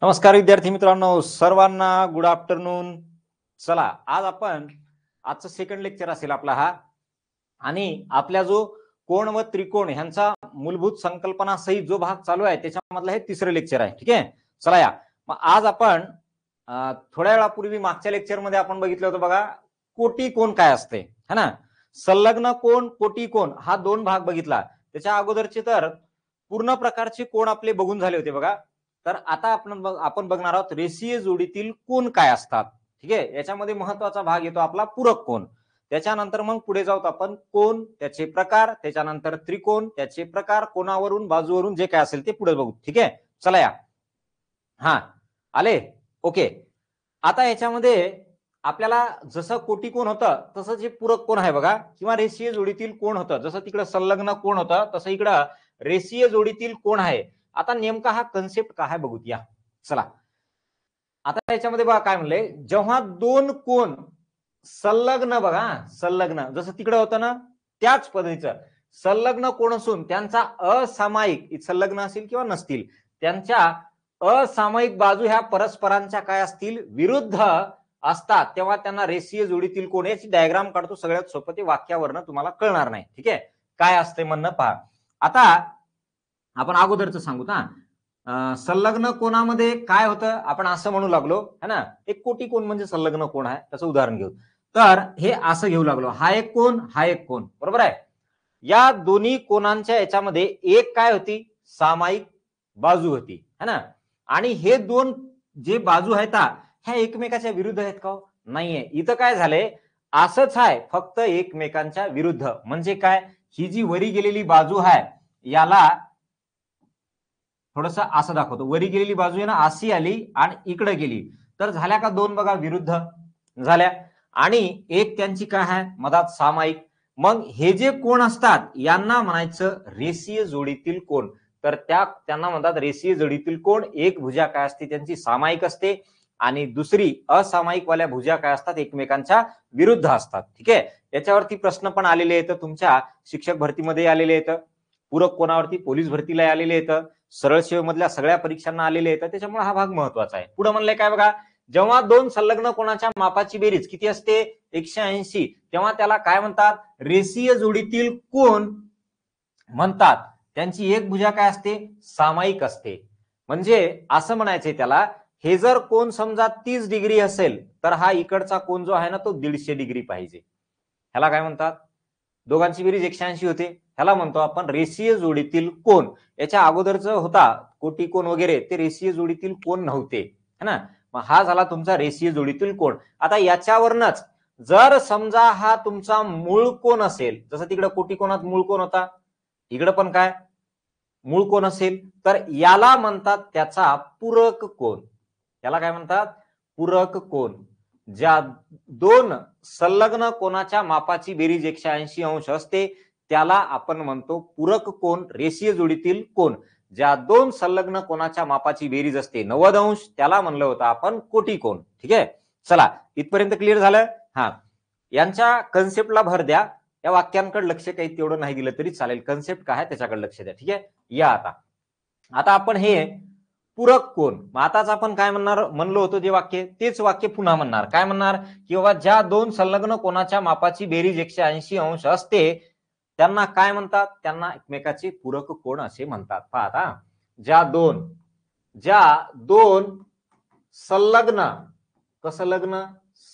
नमस्कार विद्यार्थी मित्रांनो, सर्वांना गुड आफ्टरनून. चला, आज आपण आजचं सेकंड लेक्चर असेल आपला हा, आणि आपल्या जो कोण व त्रिकोण ह्यांचा मूलभूत संकल्पना सहित जो भाग चालू आहे त्याच्यामधलं हे तिसरं लेक्चर आहे. ठीक आहे, चला या मग आज आपण थोड्या वेळापूर्वी मागच्या लेक्चरमध्ये आपण बघितलं होतं बघा, कोटी कोण काय असते है ना. संलग्न कोण, कोटी कोण हा दोन भाग बघितला. त्याच्या अगोदरचे तर पूर्ण प्रकारचे कोण आपले बघून झाले होते बघा. तर आता आपण बघणार आहोत रेषीय जोडीतील कोण काय असतात. ठीक आहे, याच्यामध्ये महत्वाचा भाग येतो आपला पूरक कोण. त्याच्यानंतर मग पुढे जाऊत आपण कोण, त्याचे प्रकार, त्याच्यानंतर त्रिकोण, त्याचे प्रकार, कोणावरून बाजूवरून जे काय असेल ते पुढे बघू. ठीक आहे, चला या. हा आले, ओके. आता याच्यामध्ये आपल्याला जसं कोटी कोण होतं तसं जे पूरक कोण आहे बघा, किंवा रेषीय जोडीतील कोण होतं, जसं तिकडे संलग्न कोण होतं तसं इकडं रेषीय जोडीतील कोण आहे. आता नेमका हा कन्सेप्ट काय आहे बघूत या. चला, आता याच्यामध्ये बघा काय म्हणले, जेव्हा दोन कोण संलग्न, बघा संलग्न जसं तिकडे होतं ना त्याच पद्धतीचं संलग्न कोण असून त्यांचा असामायिक संलग्न असतील किंवा नसतील, त्यांच्या असामायिक बाजू ह्या परस्परांच्या काय असतील, विरुद्ध असतात, तेव्हा त्यांना रेषीय जोडीतील कोण. याची डायग्राम काढतो, सगळ्यात सोपं, ते वाक्यावरनं तुम्हाला कळणार नाही. ठीक आहे, काय असते म्हणणं पहा. आता आपण अगोदरच सांगू ना, संलग्न कोणामध्ये काय होतं आपण असं म्हणू लागलो है ना. एक कोटी कोण म्हणजे संलग्न कोण आहे, त्याचं उदाहरण घेऊ. तर हे असं घेऊ लागलो, हा एक कोण, हा एक कोण, बरोबर आहे. या दोन्ही कोणांच्या याच्यामध्ये एक काय होती, सामायिक बाजू होती है ना. आणि हे दोन जे बाजू आहेत ह्या एकमेकाच्या विरुद्ध आहेत का? नाहीये. इथं काय झालंय, असंच आहे, फक्त एकमेकांच्या विरुद्ध. म्हणजे काय, ही जी वरी गेलेली बाजू आहे याला थोडस असं दाखवतो, वरी गेलेली बाजू आहे ना अशी आली आणि इकडे गेली, तर झाल्या का दोन बघा विरुद्ध झाल्या. आणि एक त्यांची काय आहे मधात सामायिक. मग हे जे कोण असतात यांना म्हणायचं रेषीय जोडीतील कोण. तर त्यांना म्हणतात रेषीय जोडीतील कोण. एक भुजा काय असते त्यांची सामायिक असते, आणि दुसरी असामायिक वाल्या भुजा काय असतात, एकमेकांच्या विरुद्ध असतात. ठीक आहे, याच्यावरती प्रश्न पण आलेले आहेत तुमच्या शिक्षक भरतीमध्ये आलेले आहेत, पूरक कोणावरती पोलीस भरतीला आलेले आहेत, सरळ सेवे मधल्या सगळ्या परीक्षांना आलेले आहेत. त्याच्यामुळे हा भाग महत्वाचा आहे. पुढे म्हणलंय काय बघा, जेव्हा दोन संलग्न कोणाच्या मापाची बेरीज किती असते, 180, तेव्हा त्याला काय म्हणतात, रेषीय जोडीतील कोण म्हणतात. त्यांची एक भुजा काय असते, सामायिक असते. म्हणजे असं म्हणायचंय त्याला, हे जर कोण समजा 30 डिग्री असेल तर हा इकडचा कोण जो आहे ना तो 150 डिग्री पाहिजे. ह्याला काय म्हणतात, दोघांची बेरीज 180 होते, ह्याला म्हणतो आपण रेषीय जोडीतील कोण. याच्या अगोदरच होता कोटी कोण वगैरे, ते रेषीय जोडीतील कोण नव्हते है ना. मग हा झाला तुमचा रेषीय जोडीतील कोण. आता याच्यावरनच जर समजा हा तुमचा मूळ कोण असेल, जसं तिकडे कोटी कोणात मूळ कोण होता, इकडे पण काय मूळ कोण असेल, तर याला म्हणतात त्याचा पूरक कोण. याला काय म्हणतात, पूरक कोण. ज्या दोन संलग्न कोणाच्या मापाची बेरीज 180 अंश असते त्याला आपण म्हणतो पूरक कोण, रेषीय जोडीतील कोण. ज्या दोन संलग्न कोणाच्या मापाची बेरीज असते 90 अंश त्याला म्हणलं होतं आपण कोटी कोण. ठीक आहे, चला इथपर्यंत क्लिअर झालं. हा, यांच्या कन्सेप्टला भर द्या, या वाक्यांकडे लक्ष काही तेवढं नाही दिलं तरी चालेल, कन्सेप्ट काय आहे त्याच्याकडे लक्ष द्या. ठीक आहे, या आता आपण हे पूरक कोण, आताच आपण काय म्हणलो होतो जे वाक्य, तेच वाक्य पुन्हा म्हणणार. काय म्हणणार, की बाबा ज्या दोन संलग्न कोणाच्या मापाची बेरीज 180 अंश असते त्यांना काय म्हणतात, त्यांना एकमेकाचे पूरक कोण असे म्हणतात. पहा आता, ज्या दोन संलग्न,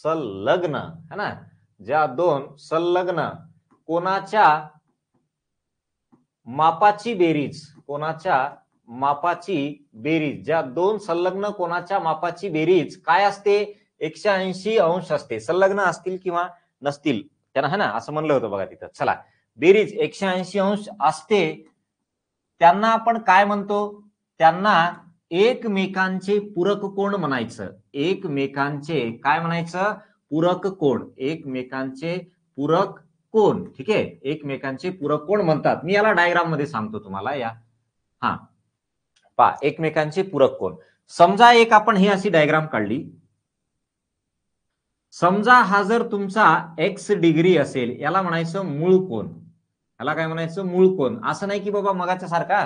संलग्न है ना, ज्या दोन संलग्न कोणाच्या मापाची बेरीज, कोणाच्या मापाची बेरीज, ज्या दोन संलग्न कोणाच्या मापाची बेरीज काय असते, 180 अंश असते. संलग्न असतील किंवा नसतील त्यांना है ना, असं म्हणलं होतं बघा तिथं. चला, बेरीज 180 अंश असते त्यांना आपण काय म्हणतो, त्यांना एकमेकांचे पूरक कोण म्हणायचं. एकमेकांचे काय म्हणायचं, पूरक कोण. एकमेकांचे पूरक कोण. ठीक आहे, एकमेकांचे पूरक कोण म्हणतात. मी याला डायग्राम मध्ये सांगतो तुम्हाला या. हा पहा, एकमेकांचे पूरक कोण. समजा एक आपण ही अशी डायग्राम काढली. समजा हा जर तुमचा एक्स डिग्री असेल, याला म्हणायचं मूळ कोण. याला काय म्हणायचं, मूळ कोण. असं नाही की बाबा मगाच्या सारखा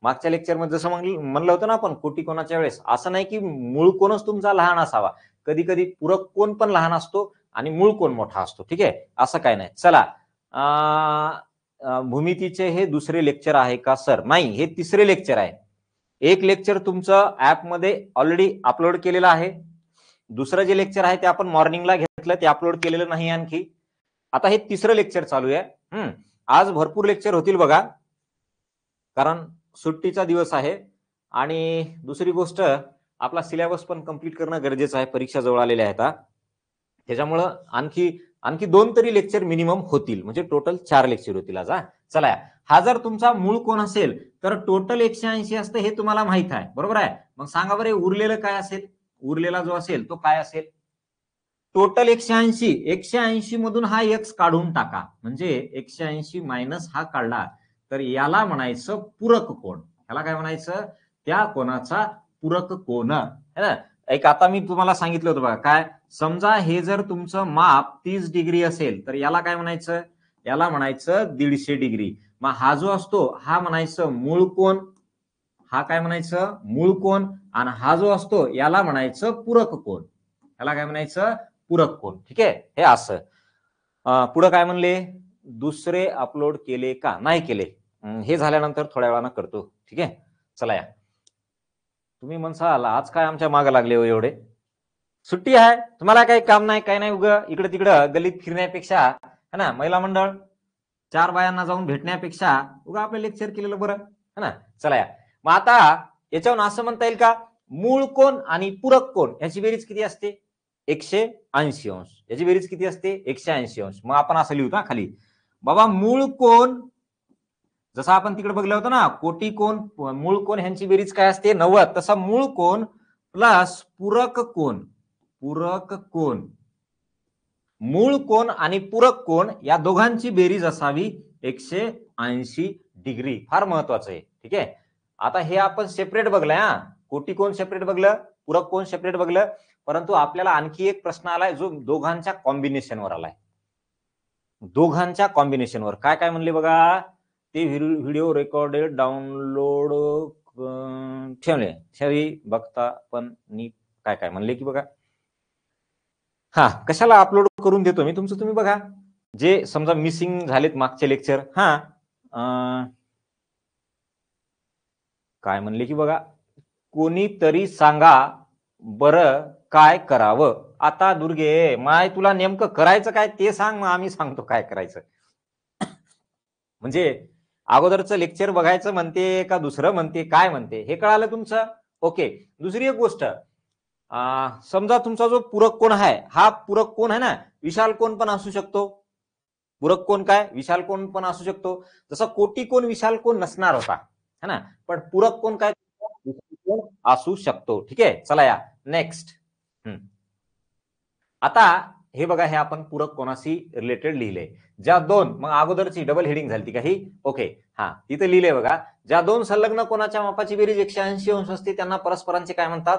मागच्या लेक्चरमध्ये जसं म्हणलं होतं ना आपण कोटी कोणाच्या वेळेस, असं नाही की मूळ कोणच तुमचा लहान असावा, कधी कधी पूरक कोण पण लहान असतो आणि मूळ कोण मोठा असतो. ठीक आहे, असं काय नाही. चला, भूमितीचे हे दुसरे लेक्चर आहे का सर? नाही, हे तिसरे लेक्चर आहे. एक लेक्चर तुमचं ऍपमध्ये ऑलरेडी अपलोड केलेलं आहे. दुसरं जे लेक्चर आहे ते आपण मॉर्निंगला घेतलं, ते अपलोड केलेलं नाही आणखी. आता हे तिसरं लेक्चर चालू आहे. आज भरपूर लेक्चर होतील बघा, कारण सुट्टीचा दिवस आहे. आणि दुसरी गोष्ट, आपला सिलेबस पण कंप्लीट करणं गरजेचं आहे, परीक्षा जवळ आलेल्या आहेत. त्याच्यामुळं आणखी 2 तरी लेक्चर मिनिमम होतील, म्हणजे टोटल 4 लेक्चर होतील आज. चला, हा जर तुमचा मूळ कोण असेल तर टोटल 180 असतं, हे तुम्हाला माहित आहे, बरोबर आहे. मग सांगा बरं, उरलेलं काय असेल? उरलेला जो असेल तो काय असेल? टोटल 180 मधून हा एक्स काढून टाका, म्हणजे 180 मायनस हा काढला तर याला म्हणायचं पूरक कोण. याला काय म्हणायचं? त्या कोणाचा पूरक कोण. एक आता मी तुम्हाला सांगितलं होतं बघा, काय, समजा हे जर तुमचं माप 30 डिग्री असेल तर याला काय म्हणायचं? याला म्हणायचं 150 डिग्री. मग हा जो असतो हा म्हणायचं मूळ कोण. हा काय म्हणायचं? मूळ कोण. आणि हा जो असतो याला म्हणायचं पूरक कोण. याला काय म्हणायचं? पूरक कोण. ठीक आहे, हे असं. पुढे काय म्हणले? दुसरे अपलोड केले का? नाही केले. हे झाल्यानंतर थोड्या वेळानं करतो. ठीक आहे, चला या. तुम्ही म्हणसाल आज काय आमच्या मागे लागले हो एवढे? सुट्टी आहे, तुम्हाला काही काम नाही, काही नाही, उगा इकडे तिकडं गल्लीत फिरण्यापेक्षा, है ना, महिला मंडळ 4 बायांना जाऊन भेटण्यापेक्षा उगा आपलं लेक्चर केलेलं बरं, है ना. चला या. मग आता याच्यावरून असं म्हणता येईल का, मूळ कोण आणि पूरक कोण याची बेरीज किती असते? 180 अंश. याची बेरीज किती असते? 180 अंश. मग आपण असं लिहू खाली, बाबा मूळ कोण, जसं आपण तिकडे बघलं होतं ना, कोटी कोण, मूळ कोण ह्यांची बेरीज काय असते? 90. तसा मूळ कोण प्लस पूरक कोण. पूरक कोण, मूळ कोण आणि पूरक कोण या दोघांची बेरीज असावी 180 डिग्री. फार महत्वाचं आहे. ठीक आहे, आता हे आपण सेपरेट बघलं. कोटी कोण सेपरेट बघलं, पूरक कोण सेपरेट बघलं, परंतु आपल्याला आणखी एक प्रश्न आलाय जो दोघांच्या कॉम्बिनेशनवर आलाय. दोघांच्या कॉम्बिनेशनवर काय काय म्हणले बघा, ते व्हिडिओ रेकॉर्डेड डाउनलोड ठेवले बघता पण नीट काय काय म्हणले की बघा. कशाला अपलोड करून देतो मी, तुमचं तुम्ही बघा, जे समजा मिसिंग झालेत मागचे लेक्चर. काय म्हणले की बघा, कोणीतरी सांगा बरं काय करावं. आता दुर्गे माय, तुला नेमकं करायचं काय ते सांग, मग आम्ही सांगतो काय करायचं. म्हणजे अगोदरचं लेक्चर बघायचं म्हणते का दुसरं म्हणते, काय म्हणते हे कळालं तुमचं? ओके. दुसरी एक गोष्ट, समजा तुमचा जो पूरक कोण आहे, हा पूरक कोण आहे ना, विशाल कोण पण असू शकतो. पूरक कोण काय, विशाल कोण पण असू शकतो. जसं कोटी कोण विशाल कोण नसणार होता, है ना, पण पूरक कोण काय कोण असू शकतो. ठीक आहे, चला या नेक्स्ट. आता हे बघा, हे आपण पूरक कोणाशी रिलेटेड लिहिले. ज्या दोन, मग अगोदरची डबल हेडिंग झाली का ही? ओके, तिथे लिहिले बघा, ज्या दोन संलग्न कोणाच्या मापाची बेरीज 180 अंश असते त्यांना परस्परांचे काय म्हणतात?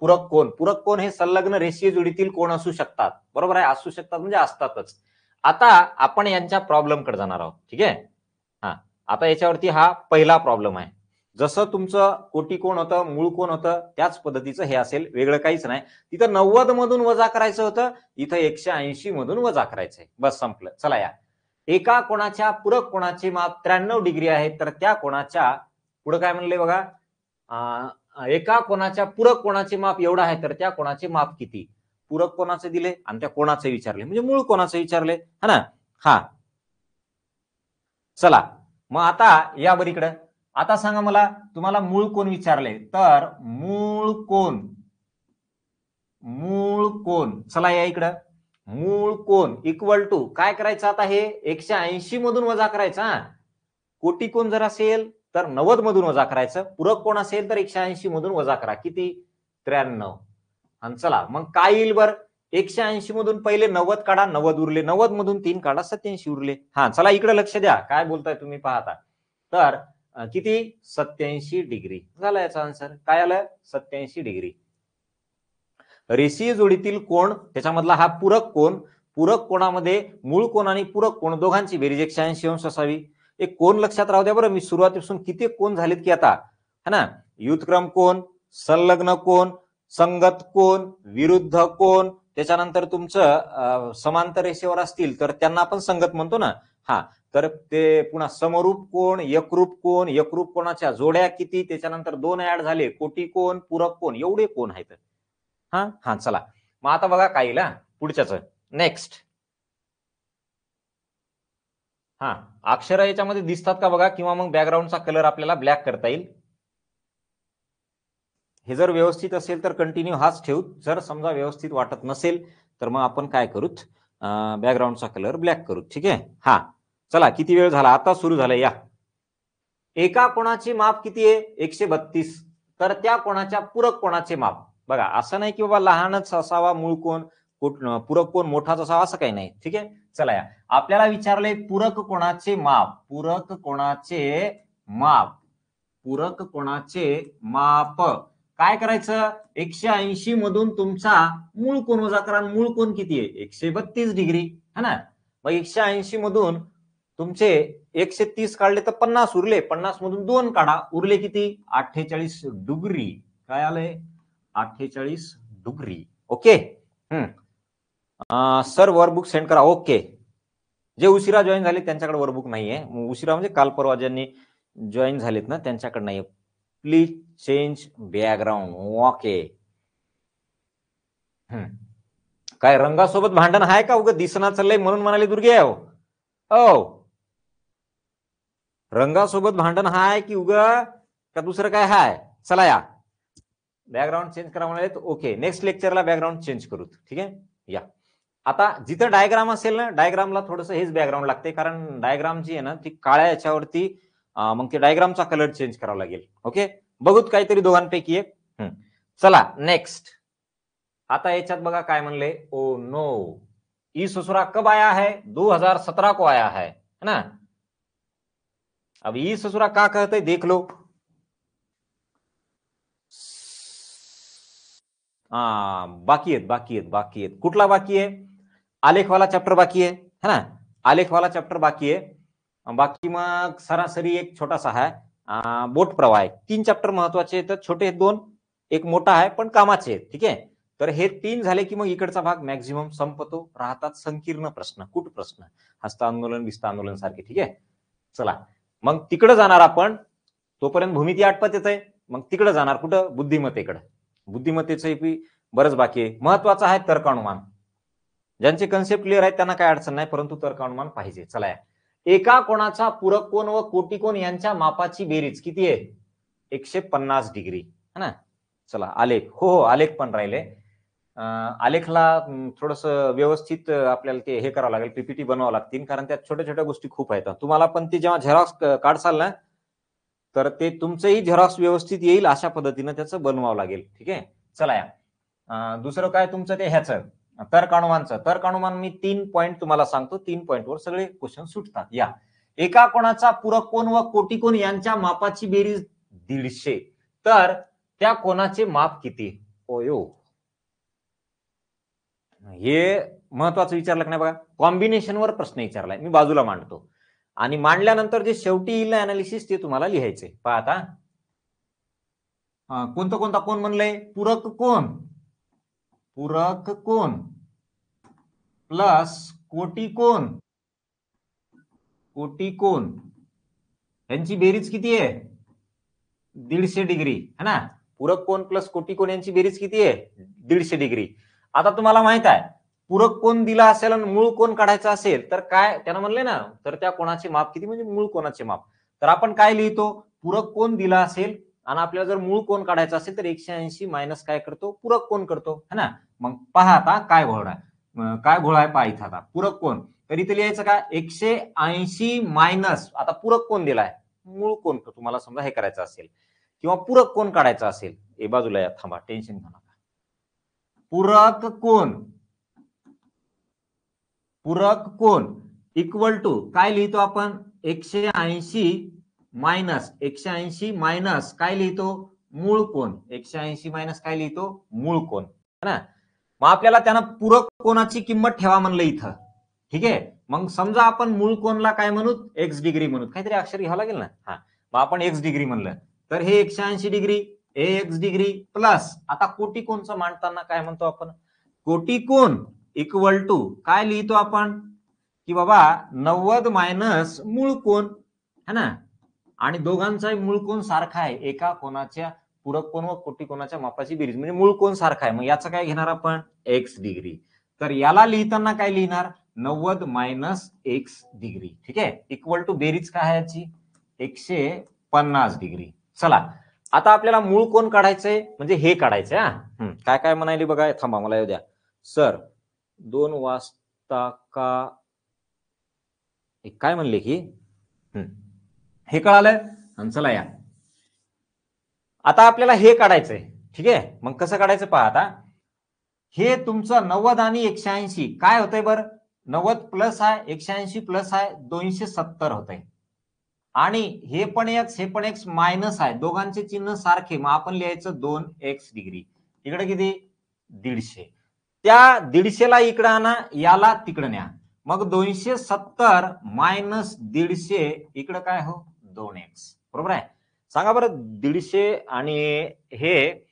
पूरक कोण. पूरक कोण हे संलग्न रेषीय जोडीतील कोण असू शकतात. बरोबर आहे, असू शकतात म्हणजे असतातच. आता आपण यांच्या प्रॉब्लेम कडे जाणार आहोत. ठीक आहे, आता याच्यावरती हा पहिला प्रॉब्लेम आहे. जसं तुमचं कोटी कोण होतं, मूळ कोण होतं, त्याच पद्धतीचं हे असेल, वेगळं काहीच नाही. तिथं 90 मधून वजा करायचं होतं, इथं 180 मधून वजा करायचंय, बस संपलं. चला या. एका कोणाच्या पूरक कोणाचे माप 93 डिग्री आहे, तर त्या कोणाच्या पुढे काय म्हणले बघा, एका कोणाच्या पूरक कोणाचे माप एवढं आहे, तर त्या कोणाचे माप किती? पूरक कोणाचे दिले आणि त्या कोणाचे विचारले, म्हणजे मूळ कोणाचे विचारले, है ना. चला मग आता या बरीकडे. आता सांगा मला, तुम्हाला मूळ कोण विचारले, तर मूळ कोण, चला या इकडं. मूळ कोण इक्वल टू काय करायचं, आता हे 180 मधून वजा करायचं. कोटी कोण जर असेल तर 90 मधून वजा करायचं, पूरक कोण असेल तर 180 मधून वजा करा. किती? 93. आणि चला मग काय येईल बर, 180 मधून पहिले 90 काढा, 90 उरले, 90 मधून 3 काढा, 87 उरले. चला इकडे लक्ष द्या, काय बोलताय तुम्ही पाहता. तर किती? 87 डिग्री झाला याचा आन्सर. काय आलं? 87 डिग्री. रेषीय जोडीतील कोण, त्याच्यामधला हा पूरक कोण. पूरक कोणामध्ये मूळ कोण आणि पूरक कोण दोघांची बेरीज 180 अंश असावी. एक कोण लक्षात राहू द्या बरं, मी सुरुवातीपासून किती कोण झालेत की आता, है ना. युद्धक्रम कोण, संलग्न कोण, संगत कोण, विरुद्ध कोण, त्याच्यानंतर तुमचं समांतर रेषेवर असतील तर त्यांना आपण संगत म्हणतो ना. हा, तर ते पुन्हा समरूप कोण, एकरूप कोण, एकरूप कोणाच्या जोड्या किती, त्याच्यानंतर 2 ऍड झाले, कोटी कोण, पूरक कोण, एवढे कोण आहेत. हा चला मग आता बघा काय येईल पुढच्याच. नेक्स्ट, हा अक्षर याच्यामध्ये दिसतात का बघा, किंवा मग बॅकग्राऊंडचा कलर आपल्याला ब्लॅक करता येईल. हे जर व्यवस्थित असेल तर कंटिन्यू हाच ठेवू, जर समजा व्यवस्थित वाटत नसेल तर मग आपण काय करूत, बॅकग्राऊंडचा कलर ब्लॅक करू. ठीक आहे. हा चला, किती वेळ झाला, आता सुरू झालं. या एका कोणाचे माप किती आहे, 132. तर त्या कोणाच्या पूरक कोणाचे माप बघा. असं नाही की बाबा लहानच असावा मूळ कोण, पूरक कोण मोठाच असावा, असं काही नाही. ठीक आहे. चला, या आपल्याला विचारले पूरक कोणाचे माप, पूरक कोणाचे माप, पूरक कोणाचे माप. काय करायचं, 180 मधून तुमचा मूळ कोण वजा करा. मूळ कोण किती आहे, 132 डिग्री, है ना. मग 180 मधून तुमचे 130 काढले तर 50 उरले, 50 मधून 2 काढा, उरले किती, 48 डिग्री. काय आलंय, 48 degree. Okay. Sir workbook send करा. ओके. जे उशिरा जॉईन झाले त्यांच्याकडे वर्कबुक नाहीये. उशिरा म्हणजे काल परवा ज्यांनी जॉईन झालेत ना त्यांच्याकडे नाहीये. Please change background. ओके. काय रंगासोबत भांडण आहे का, उगं दिसना चाललंय म्हणून म्हणाले दुर्गे. रंगासोबत भांडण हाय की उगं का दुसरं काय हाय. चला, या बॅकग्राऊंड चेंज करा म्हणाले. ओके, नेक्स्ट लेक्चरला बॅकग्राऊंड चेंज करू. ठीक आहे. या आता जिथं डायग्राम असेल ना, डायग्रामला थोडंसं हेच बॅकग्राऊंड लागते, कारण डायग्राम जी आहे ना ती काळ्या याच्यावरती, मग ते डायग्रामचा कलर चेंज करावा लागेल. ओके, बघूत काहीतरी दोघांपैकी एक. चला नेक्स्ट. आता याच्यात बघा काय म्हणले. ओ नो, ई ससुरा कब आया है, 2017 को आया है ना. अब ई ससुरा का कहते देख लो. बाकी आहेत. कुठला बाकी आहे, आलेखवाला चॅप्टर बाकी आहे, है ना. आलेखवाला चॅप्टर बाकी आहे. बाकी मग सरासरी एक छोटासा आहे, बोट प्रवाह आहे. 3 चॅप्टर महत्वाचे आहेत, छोटे 2, एक मोठा आहे पण कामाचे आहेत. ठीक आहे. तर हे 3 झाले की मग इकडचा भाग मॅक्झिमम संपतो. राहतात संकीर्ण प्रश्न, कुट प्रश्न, हस्तांदोलन विस्तांदोलन सारखे. ठीक आहे. चला मग तिकडे जाणार आपण. तोपर्यंत भूमिती आटपत येत आहे. मग तिकडे जाणार कुठं, बुद्धिमत्तेकडे. बुद्धिमत्तेचं बरंच बाकी आहे. महत्वाचं आहे तर्कानुमान. ज्यांचे कन्सेप्ट क्लिअर आहेत त्यांना काय अडचण नाही, परंतु तर्कानुमान पाहिजे. चला, एका कोणाचा पूरक कोण व कोटी कोण यांच्या मापाची बेरीज किती आहे, 150 डिग्री, है ना. चला आलेख. हो आलेख पण राहिले. आलेखला थोडस व्यवस्थित आपल्याला ते हे करावं लागेल, पीपीटी बनवावं लागतील, कारण त्यात छोट्या छोट्या गोष्टी खूप आहेत. तुम्हाला पण ते जेव्हा झेरॉक्स काढसाल ना तर ते तुमचंही झेरॉक्स व्यवस्थित येईल अशा पद्धतीनं त्याचं बनवावं लागेल. ठीक आहे. चला, या दुसरं काय तुमचं ते ह्याचं तर्कानुमानचं. तर्कानुमान मी 3 पॉईंट तुम्हाला सांगतो. 3 पॉईंटवर सगळे क्वेश्चन सुटतात. या एका कोणाचा पूरक कोण व कोटी कोण यांच्या मापाची बेरीज 150, तर त्या कोणाचे माप किती. ओयो, हे महत्वाचं विचारलं की नाही बघा. कॉम्बिनेशनवर प्रश्न विचारलाय, मी बाजूला मांडतो आणि मांडल्यानंतर जे शेवटी येईल अनालिसिस ते तुम्हाला लिहायचे. पहा आता कोणता कोणता कोण म्हणलंय, पूरक कोण, पूरक कोण प्लस कोटी कोण, कोटी कोण यांची बेरीज किती आहे, 150 डिग्री, है ना. पूरक कोण प्लस कोटी कोण यांची बेरीज किती आहे, 150 डिग्री. आता तुम्हाला माहित आहे पूरक कोण दिला असेल आणि मूळ कोण काढायचा असेल तर काय त्यानं म्हणले ना, तर त्या कोणाचे माप किती म्हणजे मूळ कोणाचे माप. तर आपण काय लिहितो, पूरक कोण दिला असेल आणि आपल्याला जर मूळ कोण काढायचा असेल तर 180 मायनस काय करतो, पूरक कोण करतो, है ना. मग पहा आता काय घोळा, काय घोळा आहे पहा इथं. आता पूरक कोण तर इथे लिहायचं का, 180 मायनस, आता पूरक कोण दिलाय, मूळ कोण तुम्हाला समजा हे करायचं असेल किंवा पूरक कोण काढायचा असेल, ए बाजूला या, थांबा टेन्शन घेऊ नका. पूरक कोण, पूरक कोण इक्वल टू काय लिहितो आपण, 180 मायनस, 180 मायनस काय लिहितो, मूळ कोण, 180 मायनस काय लिहितो, मूळ कोण, है ना. मग आपल्याला त्यानं पूरक कोणाची किंमत ठेवा म्हणलं इथं. ठीक आहे. मग समजा आपण मूळ कोणला काय म्हणू, एक्स डिग्री म्हणू, काहीतरी अक्षर घ्यावं लागेल ना. हा, मग आपण एक्स डिग्री म्हणलं तर हे 180 डिग्री एक्स डिग्री प्लस, आता कोटी कोणचं मांडताना काय म्हणतो आपण, कोटी कोण इक्वल टू काय लिहितो आपण की बाबा 90 मायनस मूळ कोण है ना, आणि दोघांचाही मूळ कोण सारखा आहे, एका कोणाच्या पूरक कोण व कोटी कोणाच्या मापाची बेरीज म्हणजे मूळ कोण सारखा आहे. मग याचं काय घेणार आपण, एक्स डिग्री. तर याला लिहिताना काय लिहिणार, 90 मायनस एक्स डिग्री. ठीक आहे, इक्वल टू बेरीज काय आहे याची, 150 डिग्री. चला आता आपल्याला मूळ कोण काढायचंय, म्हणजे हे काढायचंय. हा, काय काय म्हणाली बघा, थांबा मला येऊ द्या. सर 2 वाजता का काय म्हणले की, हे कळालं. चला या, आता आपल्याला हे काढायचंय. ठीक आहे, मग कसं काढायचं पहा. आता हे तुमचं 90 आणि 180 काय होतंय बरं, 90 प्लस आहे 180 प्लस आहे 270 होतंय, आणि हे पण एक्स हे पण एक्स मायनस आहे, दोघांचे चिन्ह सारखे, मग आपण लिहायचं 2x डिग्री. इकडे किती, 150. त्या 150 ला इकडे आणा, याला तिकडे न्या, मग 270 मायनस 150 इकडे काय हो, 2x. बरोबर आहे. सांगा बरं, 150 आणि हे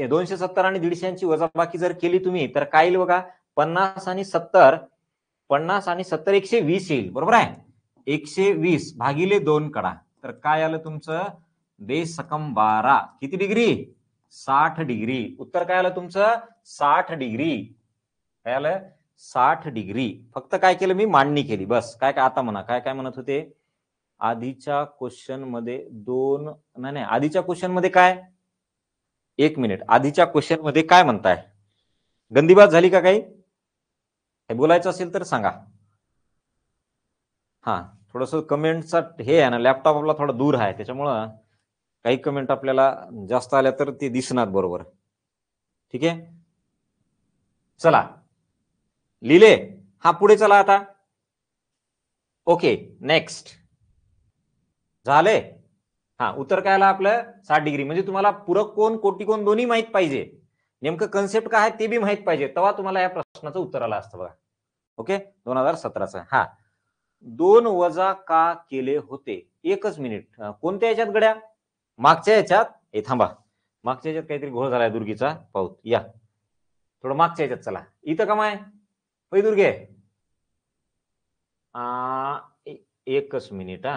270 आणि 150 वजाबाकी जर केली तुम्ही तर काय येईल बघा, 50 आणि 70 120 येईल. बरोबर आहे. 120 भागिले 2 करा तर काय आलं तुमचं, बेसकम 12 किती डिग्री, 60 डिग्री. उत्तर काय आलं तुमचं, 60 डिग्री. काय आलं, 60 डिग्री. फक्त काय केलं मी, मांडणी केली बस. काय काय आता म्हणा, काय काय म्हणत होते आधीच्या क्वेश्चन मध्ये, नाही आधीच्या क्वेश्चन मध्ये काय, एक मिनिट, आधीच्या क्वेश्चन मध्ये काय म्हणताय, गंदीबात झाली का, काही बोलायचं असेल तर सांगा. हा, थोडस कमेंटचा हे आहे ना, लॅपटॉप आपला थोडा दूर आहे, त्याच्यामुळं काही कमेंट आपल्याला जास्त आल्या तर ते दिसणार बरोबर. ठीक आहे, चला लिहिले. हा, पुढे चला आता. ओके, नेक्स्ट झाले. हा, उत्तर काय आलं आपलं, 60 डिग्री. म्हणजे तुम्हाला पूरक कोण कोटी कोण दोन्ही माहित पाहिजे, नेमकं कन्सेप्ट काय आहे ते बी माहित पाहिजे, तेव्हा तुम्हाला या प्रश्नाचं उत्तर आलं असतं बघा. ओके, 2017चा. हा, 2 वजा का केले होते, एकच मिनिट, कोणत्या याच्यात गड्या, मागच्या याच्यात. हे थांबा, मागच्या याच्यात काहीतरी घोळ झालाय दुर्गीचा, पाहू या थोडं मागच्या याच्यात. चला इथं कमाय पै दुर्गे, एकच मिनिट.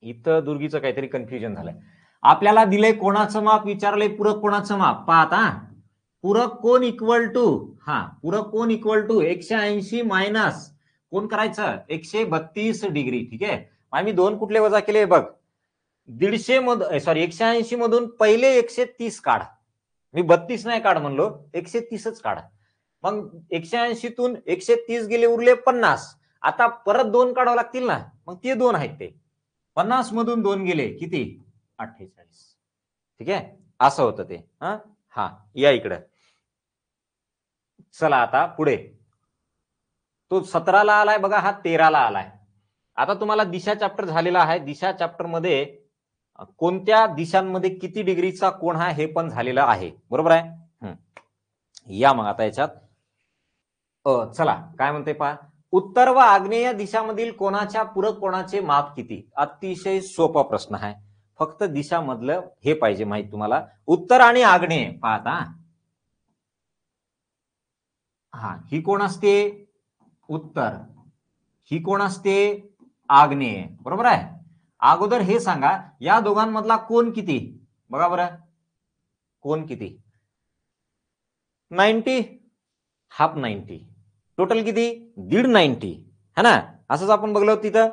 इथं दुर्गीचं काहीतरी कन्फ्युजन झालंय. आपल्याला दिलंय कोणाचं माप, विचारलंय पूरक कोणाचं माप. पाहता, पूरक कोण इक्वल टू, हा पूरक कोण इक्वल टू 180 मायनस कोण करायचं, 132 डिग्री. ठीक आहे, आम्ही 2 कुठले वजा केले बघ, 150 मधून, सॉरी 180 मधून पहिले 130 काढ. मी 32 नाही काढ म्हणलो, 130च काढ. मग 180 तून 130 गेले, उरले 50. आता परत 2 काढावं लागतील ना, मग ते 2 आहेत, ते 50 मधून 2 गेले किती, 48. ठीक आहे, असं होतं ते. हा, या इकडं. चला आता पुढे, तो 17 ला आलाय बघा, हा 13 ला आलाय. आता तुम्हाला दिशा चॅप्टर झालेला आहे, दिशा चॅप्टर मध्ये कोणत्या दिशांमध्ये किती डिग्रीचा कोण आहे हे पण झालेलं आहे. बरोबर आहे. या मग आता याच्यात चला काय म्हणते पहा, उत्तर व आग्नेय दिशामधील कोणाच्या पूरक कोणाचे माप किती. अतिशय सोपा प्रश्न आहे, फक्त दिशा मधलं हे पाहिजे माहित तुम्हाला. उत्तर आणि आग्नेय पाहता, हा ही कोण असते, उत्तर, ही कोण असते, आग्नेय. बरोबर आहे. अगोदर हे सांगा, या दोघांमधला कोण किती, बघा बरं, कोण किती, 90, हाफ 90, टोटल किती, 1.5 है ना, असंच आपण बघलो तिथं.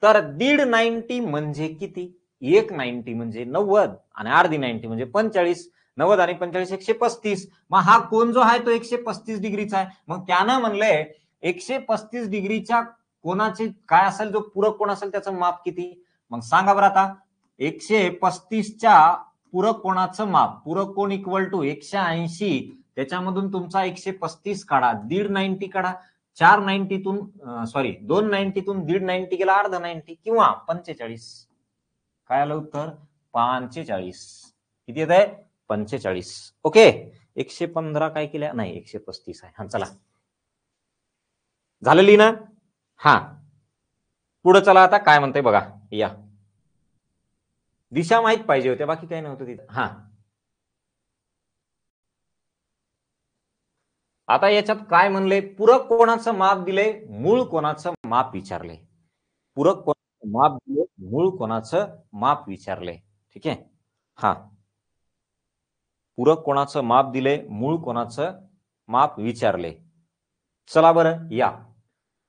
तर 1.5 म्हणजे किती, 1 म्हणजे 90 आणि अर्धी 90 म्हणजे 45. 90 आणि 45 135. मग हा कोण जो आहे तो 135 डिग्रीचा आहे. मग त्यानं म्हणलंय 135 डिग्रीच्या कोणाचे काय असेल, जो पूरक कोण असेल त्याचं माप किती. मग सांगा बरं आता, 135च्या पूरक कोणाचं माप, पूरक कोण इक्वल टू 180, त्याच्यामधून तुमचा 135 काढा, 1.5 काढा, 490 तून सॉरी 290 तून 1.5 गेला, अर्धा 90 किंवा 45. काय आलं उत्तर, 45. किती येत आहे, 45. ओके, 115 काय केल्या, नाही 135 आहे. हा चला झालेली ना? हा, पुढे चला आता काय म्हणते बघा. या दिशा माहित पाहिजे होत्या, बाकी काही नव्हतं तिथं. हा, आता याच्यात काय म्हणले, पूरक कोणाचं माप दिले, मूळ कोणाचं माप विचारले. पूरक कोणाचं माप दिले, मूळ कोणाचं माप विचारले. ठीक आहे. हा, पूरक कोणाचं माप दिले, मूळ कोणाचं माप विचारले. चला बरं या.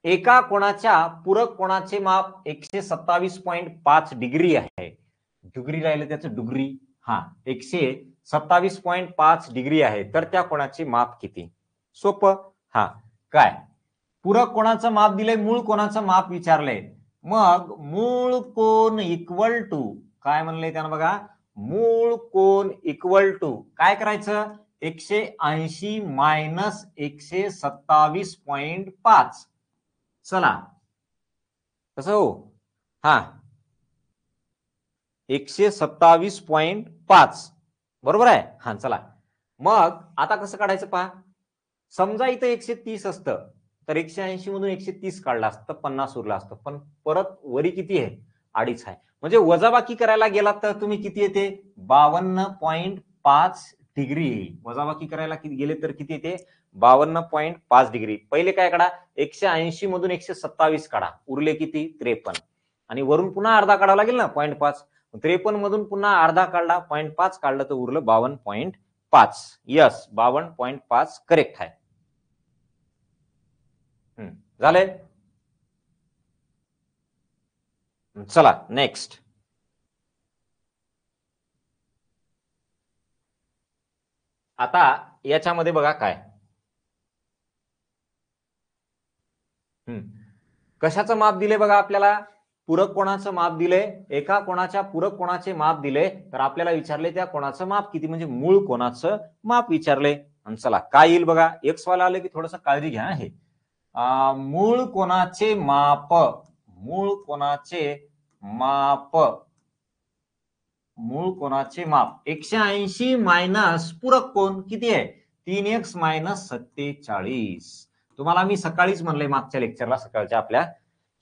एका कोणाच्या पूरक कोणाचे माप 127.5 डिग्री आहे. डिग्री राहिलं त्याचं डुगरी. हा, 127.5 डिग्री आहे, तर त्या कोणाचे माप किती? सोपं. हा, काय पूरक कोणाचं माप दिलंय, मूळ कोणाचं माप विचारलंय. मग मूळ कोण इक्वल टू काय म्हणलंय त्यानं बघा, मूळ कोण इक्वल टू काय करायचं, 180 मायनस 127.5. चला कसं हो, हा 127.5 बरोबर आहे. हा, चला मग आता कसं काढायचं पहा. समजा इथं 130 असतं, तर 180 मधून 130 काढला असतं, 50 उरला असतं. पण परत वरी किती आहे, 2.5 आहे. म्हणजे वजाबाकी करायला गेलात तर तुम्ही किती येते, 52.5 डिग्री येईल. वजाबाकी करायला गेले तर किती येते, 52.5 डिग्री. पहिले काय काढा, 180 मधून 127 काढा, उरले किती, 53. आणि वरून पुन्हा अर्धा काढावा लागेल ना, 0.5. 53 मधून पुन्हा अर्धा काढला, 0.5 काढलं तर उरलं 52.5. यस, 52.5 करेक्ट आहे. झालंय. चला नेक्स्ट. आता याच्यामध्ये बघा काय, कशाचं माप दिले बघा आपल्याला, पूरक कोणाचं माप दिले. एका कोणाच्या पूरक कोणाचे माप दिले, तर आपल्याला विचारले त्या कोणाचं माप किती, म्हणजे मूळ कोणाचं माप विचारले. आणि चला काय येईल बघा. एक्स वाला आले की थोडस काळजी घ्या. हे मूळ कोणाचे माप, मूळ कोणाचे माप, मूळ कोणाचे माप 180 मायनस पूरक कोण किती आहे, 3x मायनस 47. तुम्हाला मी सकाळीच म्हणलंय मागच्या लेक्चरला, सकाळच्या आपल्या,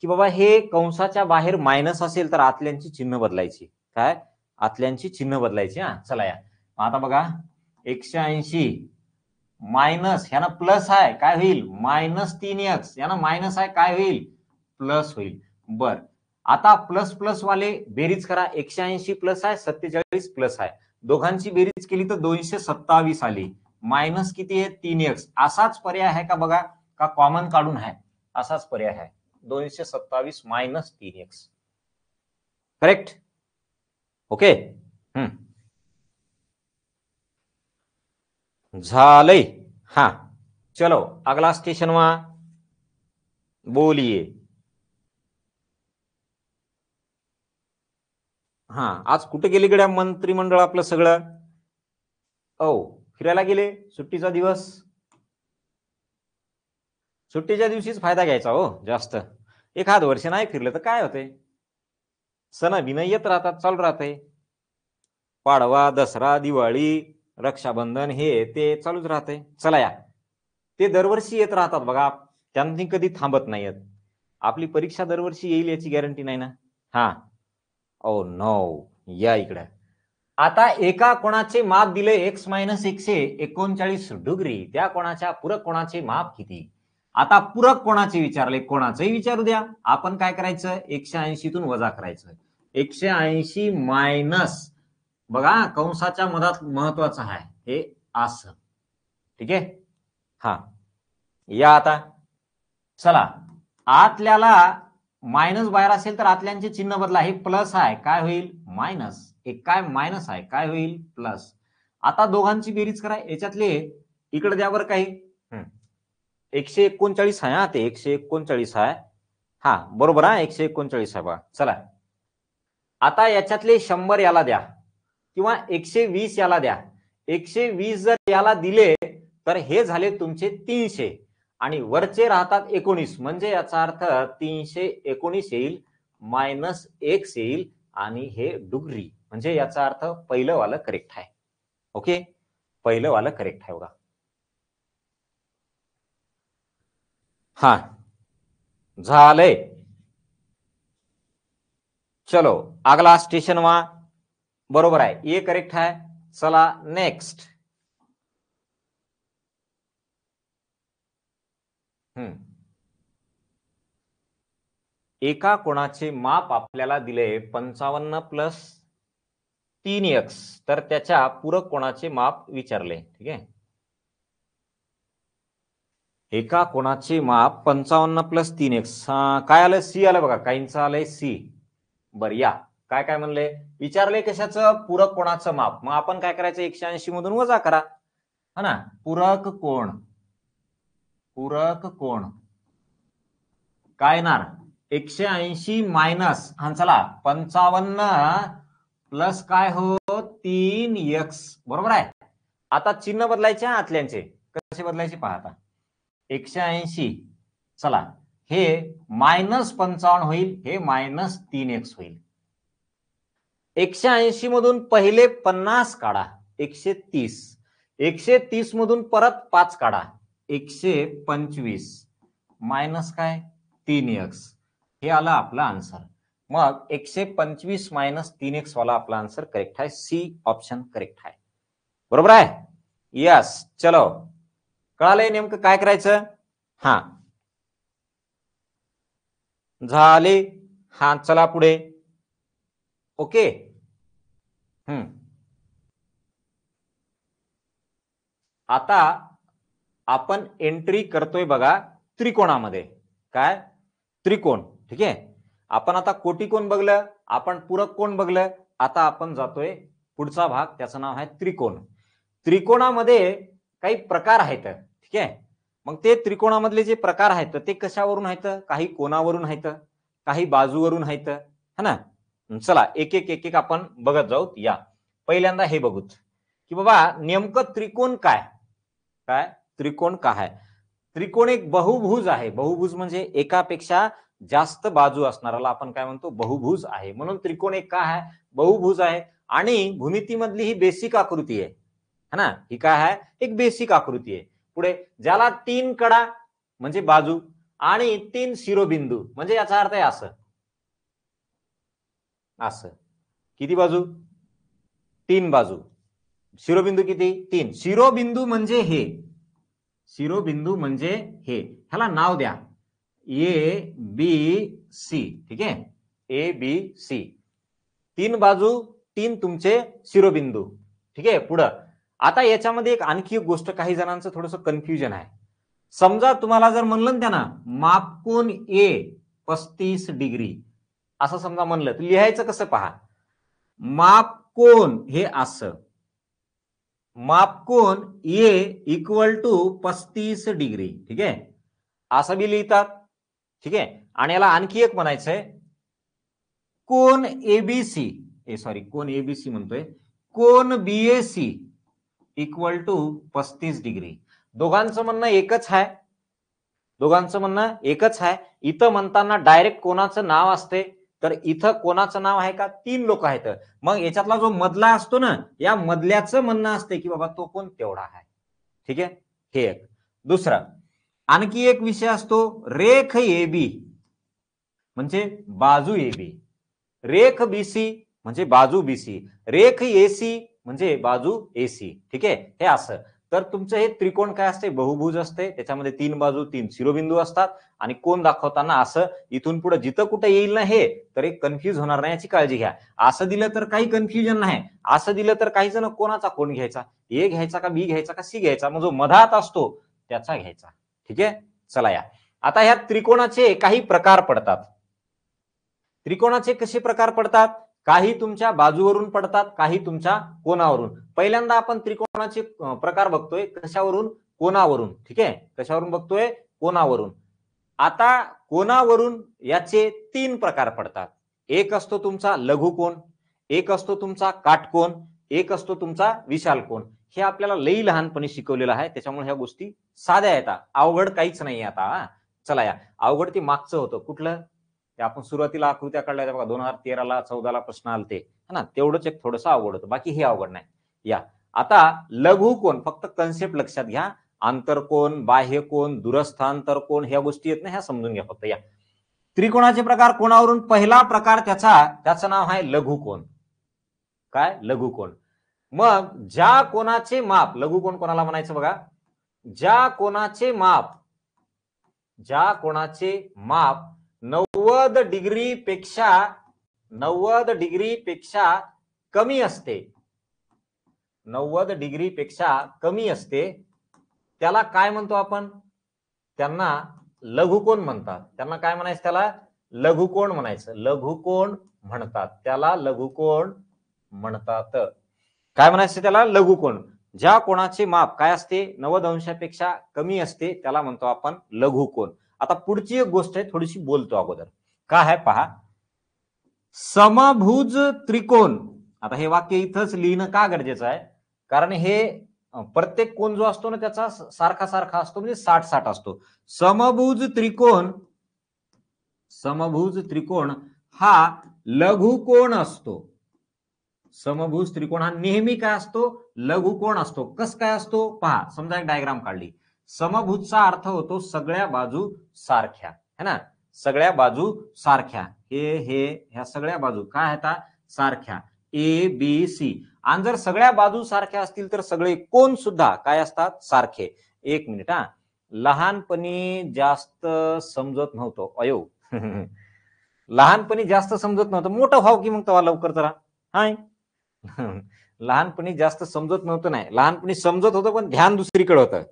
की बाबा हे कंसाच्या बाहेर मायनस असेल तर आतल्यांची चिन्ह बदलायची. काय, आतल्यांची चिन्ह बदलायची. हा, चला या आता बघा, 180 मायनस ह्यानं प्लस आहे, काय होईल, मायनस 3x. यानं मायनस आहे, काय होईल, प्लस होईल. बर, आता प्लस प्लस वाले बेरीज करा. 180 प्लस आहे, 47 प्लस आहे, दोघांची बेरीज केली तर 227 आली. मायनस किती आहे, 3x. असाच पर्याय आहे का बघा, का कॉमन काढून आहे, असाच पर्याय आहे. 227 मायनस 3x करेक्ट. ओके. झालंय. हा, चलो अगला स्टेशन वहां बोलिए. हा, आज कुठे गेले गड्या मंत्रिमंडळ आपलं सगळं? फिरायला गेले, सुट्टीचा दिवस. सुट्टीच्या दिवशीच फायदा घ्यायचा हो जास्त. एखाद वर्ष नाही फिरलं तर काय होते, सण बिन येत राहतात, चालू राहते. पाडवा, दसरा, दिवाळी, रक्षाबंधन, हे ते चालूच राहते. चला या, ते दरवर्षी येत राहतात बघा, त्यांनी कधी थांबत नाहीत. आपली परीक्षा दरवर्षी येईल याची गॅरंटी नाही ना. हा, ओ नो, या इकडे. आता एका कोणाचे माप दिले एक्स मायनस 139 डिग्री, त्या कोणाच्या पूरक कोणाचे माप किती. आता पूरक कोणाचे विचारले, कोणाचंही विचारू द्या, आपण काय करायचं, 180 तून वजा करायचं. 180 मायनस, बघा कंसाच्या मधात महत्वाचं आहे हे असं. ठीक आहे. हा, या आता चला, आतल्याला मायनस बाहेर असेल तर आतल्यांचे चिन्ह बदला. हे प्लस आहे, काय होईल, मायनस. एक काय मायनस आहे, काय होईल, प्लस. आता दोघांची बेरीज करा. याच्यातले इकडे द्या बरं काही. 139 आहे, हा ते 139 आहे. हा बरोबर, हा 139 आहे बा. चला आता याच्यातले 100 याला द्या, किंवा 120 याला द्या. 120 जर याला दिले तर हे झाले तुमचे 300, आणि वरचे राहतात 19, म्हणजे याचा अर्थ 319 येईल, मायनस एक्स येईल, आणि हे डुगरी, म्हणजे याचा अर्थ पहिलं वाला करेक्ट आहे. ओके, पहिलं वाला करेक्ट आहे बघा. हा, झालंय. चलो अगला स्टेशन वहां बरोबर आहे, ये करेक्ट आहे. चला नेक्स्ट. एका कोणाचे माप आपल्याला दिले 55 प्लस 3x, तर त्याच्या पूरक कोणाचे माप विचारले. ठीक आहे, एका कोणाचे माप 55 प्लस 3x, काय आलं? सी आलं बघा, काहींचं आलंय सी. बर या, काय काय म्हणले? विचारले कशाचं? पूरक कोणाचं माप. मग आपण काय करायचं? 180 मधून वजा करा, हा ना. पूरक कोण, पूरक कोण काय येणार? 180 मायनस, हा चला 55 प्लस काय हो 3x, बरोबर आहे. आता चिन्ह बदलायचे आतल्यांचे, कसे बदलायचे पहा. आता 180, चला हे -55 होईल, हे -3x होईल. 180 मधून पहिले 50 काढा, 130. 130 मधून परत 5 काढा, 125 मायनस काय 3x, हे आलं आपलं आन्सर. मग 125 मायनस 3x वाला आपला आन्सर करेक्ट आहे. सी ऑप्शन करेक्ट आहे, बरोबर आहे. यस, चलो कळालंय नेमकं काय करायचं. हा झाले, हा चला पुढे. ओके. आता आपण एंट्री करतोय बघा त्रिकोणामध्ये. काय? त्रिकोण. ठीक आहे, आपण आता कोटिकोण बघलं, आपण पूरक कोण बघलं. आता आपण जातोय पुढचा भाग, त्याचं नाव आहे त्रिकोण. त्रिकोणामध्ये काही प्रकार आहेत. ठीक आहे, मग ते त्रिकोणामधले जे प्रकार आहेत ते कशावरून आहेत? काही कोणावरून आहेत, काही बाजूवरून आहेत, है ना. चला एक एक आपण बघत जाऊ. या पहिल्यांदा हे बघूत की बाबा नेमकं त्रिकोण काय. काय त्रिकोण काय आहे? त्रिकोण एक बहुभुज आहे. बहुभुज म्हणजे एकापेक्षा जास्त बाजू असणाराला आपण काय म्हणतो? बहुभुज आहे. म्हणून त्रिकोण एक काय आहे? बहुभुज आहे. आणि भूमितीमधली ही बेसिक आकृती आहे, है ना. ही काय आहे? एक बेसिक आकृती आहे. पुढे ज्याला 3 कडा म्हणजे बाजू आणि 3 शिरोबिंदू, म्हणजे याचा अर्थ आहे असं, असं. किती बाजू? 3 बाजू. शिरोबिंदू किती? 3. शिरोबिंदू म्हणजे हे, शिरोबिंदू म्हणजे हे, ह्याला नाव द्या ए बी सी. ठीक आहे, ए बी सी. 3 बाजू, 3 तुमचे शिरोबिंदू. ठीक आहे. पुढं आता याच्यामध्ये एक आणखी एक गोष्ट, काही जणांचं थोडंसं कन्फ्युजन आहे. समजा तुम्हाला जर म्हणलं त्यानं मापकोन ए 35 डिग्री असं समजा म्हणलं, तर लिहायचं कसं पहा. मापकोन हे असं, मापकोन ए इक्वल टू 35 डिग्री. ठीक आहे, असं बी लिहितात. ठीक आहे, आणि याला आणखी एक म्हणायचंय, कोन एबीसी, सॉरी कोन एबीसी म्हणतोय, कोन बीएसी इक्वल टू 35 डिग्री. दोघांचं म्हणणं एकच आहे, दोघांचं म्हणणं एकच आहे. इथं म्हणताना डायरेक्ट कोणाचं नाव असते, तर इथं कोणाचं नाव आहे का? 3 लोक आहेत. मग याच्यातला जो मधला असतो ना, या मधल्याचं म्हणणं असते की बाबा तो कोण तेवढा आहे. ठीक आहे, हे एक. दुसरं आणखी एक विषय असतो, रेख एबी म्हणजे बाजू एबी, रेख बीसी म्हणजे बाजू बीसी, रेख एसी म्हणजे बाजू एसी. ठीक आहे, हे असं. तर तुमचं हे त्रिकोण काय असते? बहुभुज असते. त्याच्यामध्ये 3 बाजू, 3 शिरोबिंदू असतात. आणि कोण दाखवताना असं, इथून पुढे जिथं कुठे येईल ना हे, तर एक कन्फ्युज होणार नाही याची काळजी घ्या. असं दिलं तर काही कन्फ्युजन नाही. असं दिलं तर काही जण कोणाचा कोण घ्यायचा, ए घ्यायचा का बी घ्यायचा का सी घ्यायचा, मग जो मधात असतो त्याचा घ्यायचा. ठीक आहे, चला या. आता ह्या त्रिकोणाचे काही प्रकार पडतात. त्रिकोणाचे कसे प्रकार पडतात? काही तुमच्या बाजूवरून पडतात, काही तुमच्या कोणावरून. पहिल्यांदा आपण त्रिकोणाचे प्रकार बघतोय कशावरून? कोणावरून. ठीक आहे, कशावरून बघतोय? कोणावरून. आता कोणावरून याचे 3 प्रकार पडतात. एक असतो तुमचा लघुकोन, एक असतो तुमचा काटकोन, एक असतो तुमचा विशाल कोन. हे आपल्याला लई लहानपणी शिकवलेलं आहे, त्याच्यामुळे ह्या गोष्टी साध्या येतात, अवघड काहीच नाही. आता चला या, अवघड ते मागचं होतं कुठलं, ते आपण सुरुवातीला आकृत्या काढल्या बघा 2013ला 14ला प्रश्न आलते, है ना. तेवढंच एक थोडंसं अवघड होतं, बाकी हे अवघड नाही. या आता लघुकोन, फक्त कन्सेप्ट लक्षात घ्या. आंतरकोन, बाह्यकोन, दूरस्थ आंतरकोन, ह्या गोष्टी येत नाही, ह्या समजून घ्या फक्त. या त्रिकोणाचे प्रकार कोणावरून पहिला प्रकार त्याचं नाव आहे लघुकोण. काय? लघुकोण. मग ज्या कोणाचे माप, लघुकोण कोणाला म्हणायचं बघा, ज्या कोणाचे माप 90 डिग्री पेक्षा कमी असते, 90 डिग्री पेक्षा कमी असते, त्याला काय म्हणतो आपण? त्यांना लघुकोण म्हणतात. त्यांना काय म्हणायचं? त्याला लघुकोण म्हणायचं. लघुकोण म्हणतात त्याला, लघुकोण म्हणतात. काय म्हणायचं त्याला? लघुकोण. ज्या कोणाचे माप काय असते? 90 अंशापेक्षा कमी असते, त्याला म्हणतो आपण लघुकोण. आता पुढची एक गोष्ट आहे, थोडीशी बोलतो अगोदर. काय आहे पहा, समभुज त्रिकोण. आता हे वाक्य इथंच लिहिणं का गरजेचं आहे? कारण हे प्रत्येक कोण जो असतो ना त्याचा सारखा असतो, म्हणजे 60-60 असतो. समभुज त्रिकोण हा लघुकोण असतो. समभुज त्रिकोण हा नेहमी काय असतो? लघुकोण असतो. कस काय असतो पहा. समजा एक डायग्राम काढली. समभुजचा अर्थ होतो सगळ्या बाजू सारख्या, है ना, सगळ्या बाजू सारख्या. ह्या सगळ्या बाजू काय आहेत? सारख्या, ABC. आणि जर सगळ्या बाजू सारख्या असतील तर सगळे कोण सुद्धा काय असतात? सारखे. एक मिनिट हा, लहानपणी जास्त समजत नव्हतं अयो लहानपणी जास्त समजत नव्हतं, मोठं व्हाव की मग तेव्हा लवकर जरा. हाय लहानपणी जास्त समजत नव्हतं, नाही, लहानपणी समजत होतं पण ध्यान दुसरीकडे होतं,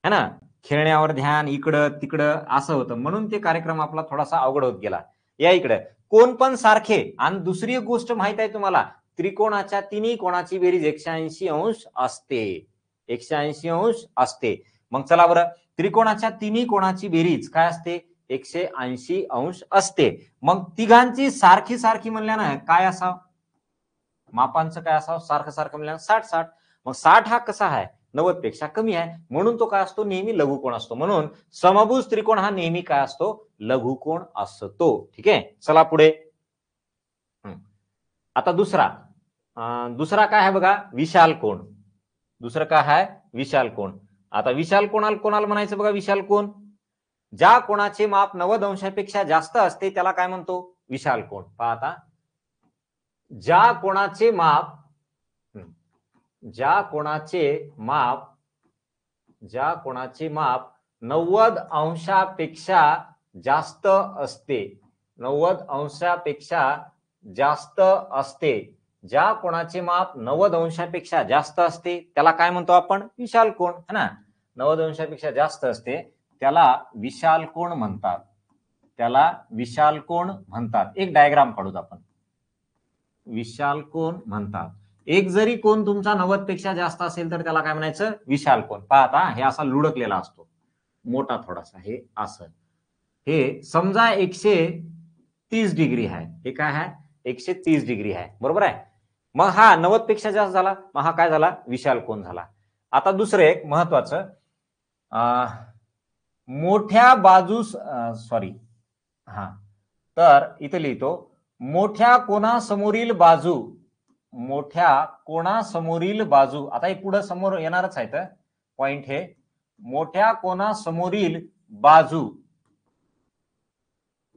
है ना, खेळण्यावर ध्यान, इकडं तिकडं असं होतं, म्हणून ते कार्यक्रम आपला थोडासा अवघड होत गेला. या इकडे कोण पण सारखे. आणि दुसरी एक गोष्ट माहित आहे तुम्हाला, त्रिकोणाच्या तिन्ही कोणाची बेरीज 180 अंश असते. 180 अंश असते. मग चला बरं, त्रिकोणाच्या तिन्ही कोणाची बेरीज काय असते? 180 अंश असते. मग तिघांची सारखी म्हणल्यानं काय असावं? मापांचं काय असावं? सारखं म्हणल्यानं 60-60. मग 60 हा कसा आहे? 90 पेक्षा कमी आहे, म्हणून तो काय असतो? नेहमी लघुकोण असतो. म्हणून समभुज त्रिकोण हा नेहमी काय असतो? लघुकोण असतो. ठीक आहे, चला पुढे. आता दुसरा काय आहे बघा? विशाल कोण. दुसरं काय आहे? विशाल कोण. आता विशाल कोणाला म्हणायचं बघा? विशाल कोण ज्या कोणाचे माप 90 अंशापेक्षा जास्त असते त्याला काय म्हणतो? विशाल कोण. पहा आता, ज्या कोणाचे माप 90 अंशापेक्षा जास्त असते, 90 अंशापेक्षा जास्त असते, ज्या कोणाचे माप 90 अंशापेक्षा जास्त असते त्याला काय म्हणतो आपण? विशाल कोण, है ना. 90 अंशापेक्षा जास्त असते त्याला विशाल कोण म्हणतात. त्याला विशाल कोण म्हणतात. एक डायग्राम काढूत आपण. विशाल कोण म्हणतात. एक जरी कोण तुमचा 90 पेक्षा जास्त असेल तर त्याला काय म्हणायचं? विशाल कोण. पहा आता, हे असा लुडकलेला असतो, मोठा थोडासा, हे असं. हे समजा 130 डिग्री आहे. हे काय आहे? 130 डिग्री आहे, बरोबर आहे. मग हा 90 पेक्षा जास्त झाला, मग हा काय झाला? विशाल कोण झाला. आता दुसरं एक महत्वाचं, मोठ्या बाजूस तर इथे लिहितो, मोठ्या कोणासमोरील बाजू, आता हे पुढे समोर येणारच आहे तर पॉइंट, हे मोठ्या कोणासमोरील बाजू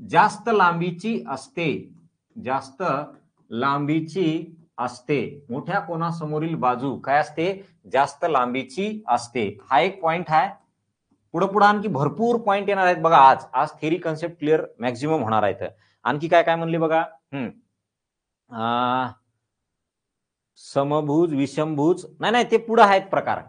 जास्त लांबीची असते. मोठ्या कोणासमोरील बाजू काय असते? जास्त लांबीची असते. हा एक पॉइंट आहे. पुढे आणखी भरपूर पॉइंट येणार आहेत बघा. आज थेरी कन्सेप्ट क्लिअर मॅक्झिमम होणार आहेत. आणखी काय म्हणले बघा? समभुज, विषमभुज, नाही ते पुढे आहेत प्रकार.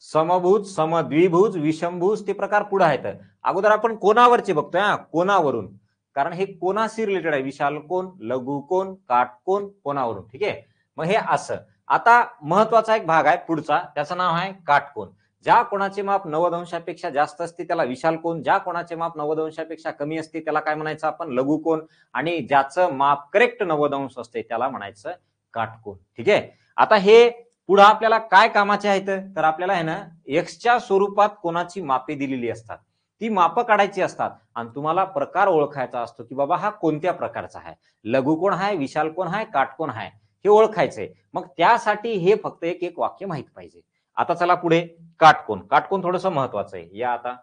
समभुज, समद्विभुज, विषमभुज ते प्रकार पुढे आहेत. अगोदर आपण कोणावरचे बघतोय, कोणावरून, कारण हे कोणाशी रिलेटेड आहे. विशाल कोण, लघुकोण, काटकोण, कोणावरून. ठीक आहे, मग हे असं. आता महत्वाचा एक भाग आहे पुढचा, त्याचं नाव आहे काटकोण. ज्या कोणाचे माप 90 अंशापेक्षा जास्त असते त्याला विशाल कोण, ज्या कोणाचे माप 90 अंशापेक्षा कमी असते त्याला काय म्हणायचं आपण? लघुकोण. आणि ज्याचं माप करेक्ट 90 अंश असते त्याला म्हणायचं काटकोण. ठीक आहे, आता हे पुढे आपल्याला काय कामाचे आहेत? तर आपल्याला आहे ना, एक्सच्या स्वरूपात कोणाची मापे दिलेली असतात, ती मापं काढायची असतात आणि तुम्हाला प्रकार ओळखायचा असतो की बाबा हा कोणत्या प्रकारचा आहे, लघुकोण आहे, विशाल कोण आहे, काटकोण आहे, हे ओळखायचंय. मग त्यासाठी हे फक्त एक वाक्य माहित पाहिजे. आता चला पुढे, काटकोण. काटकोण थोडंसं महत्वाचं आहे. या आता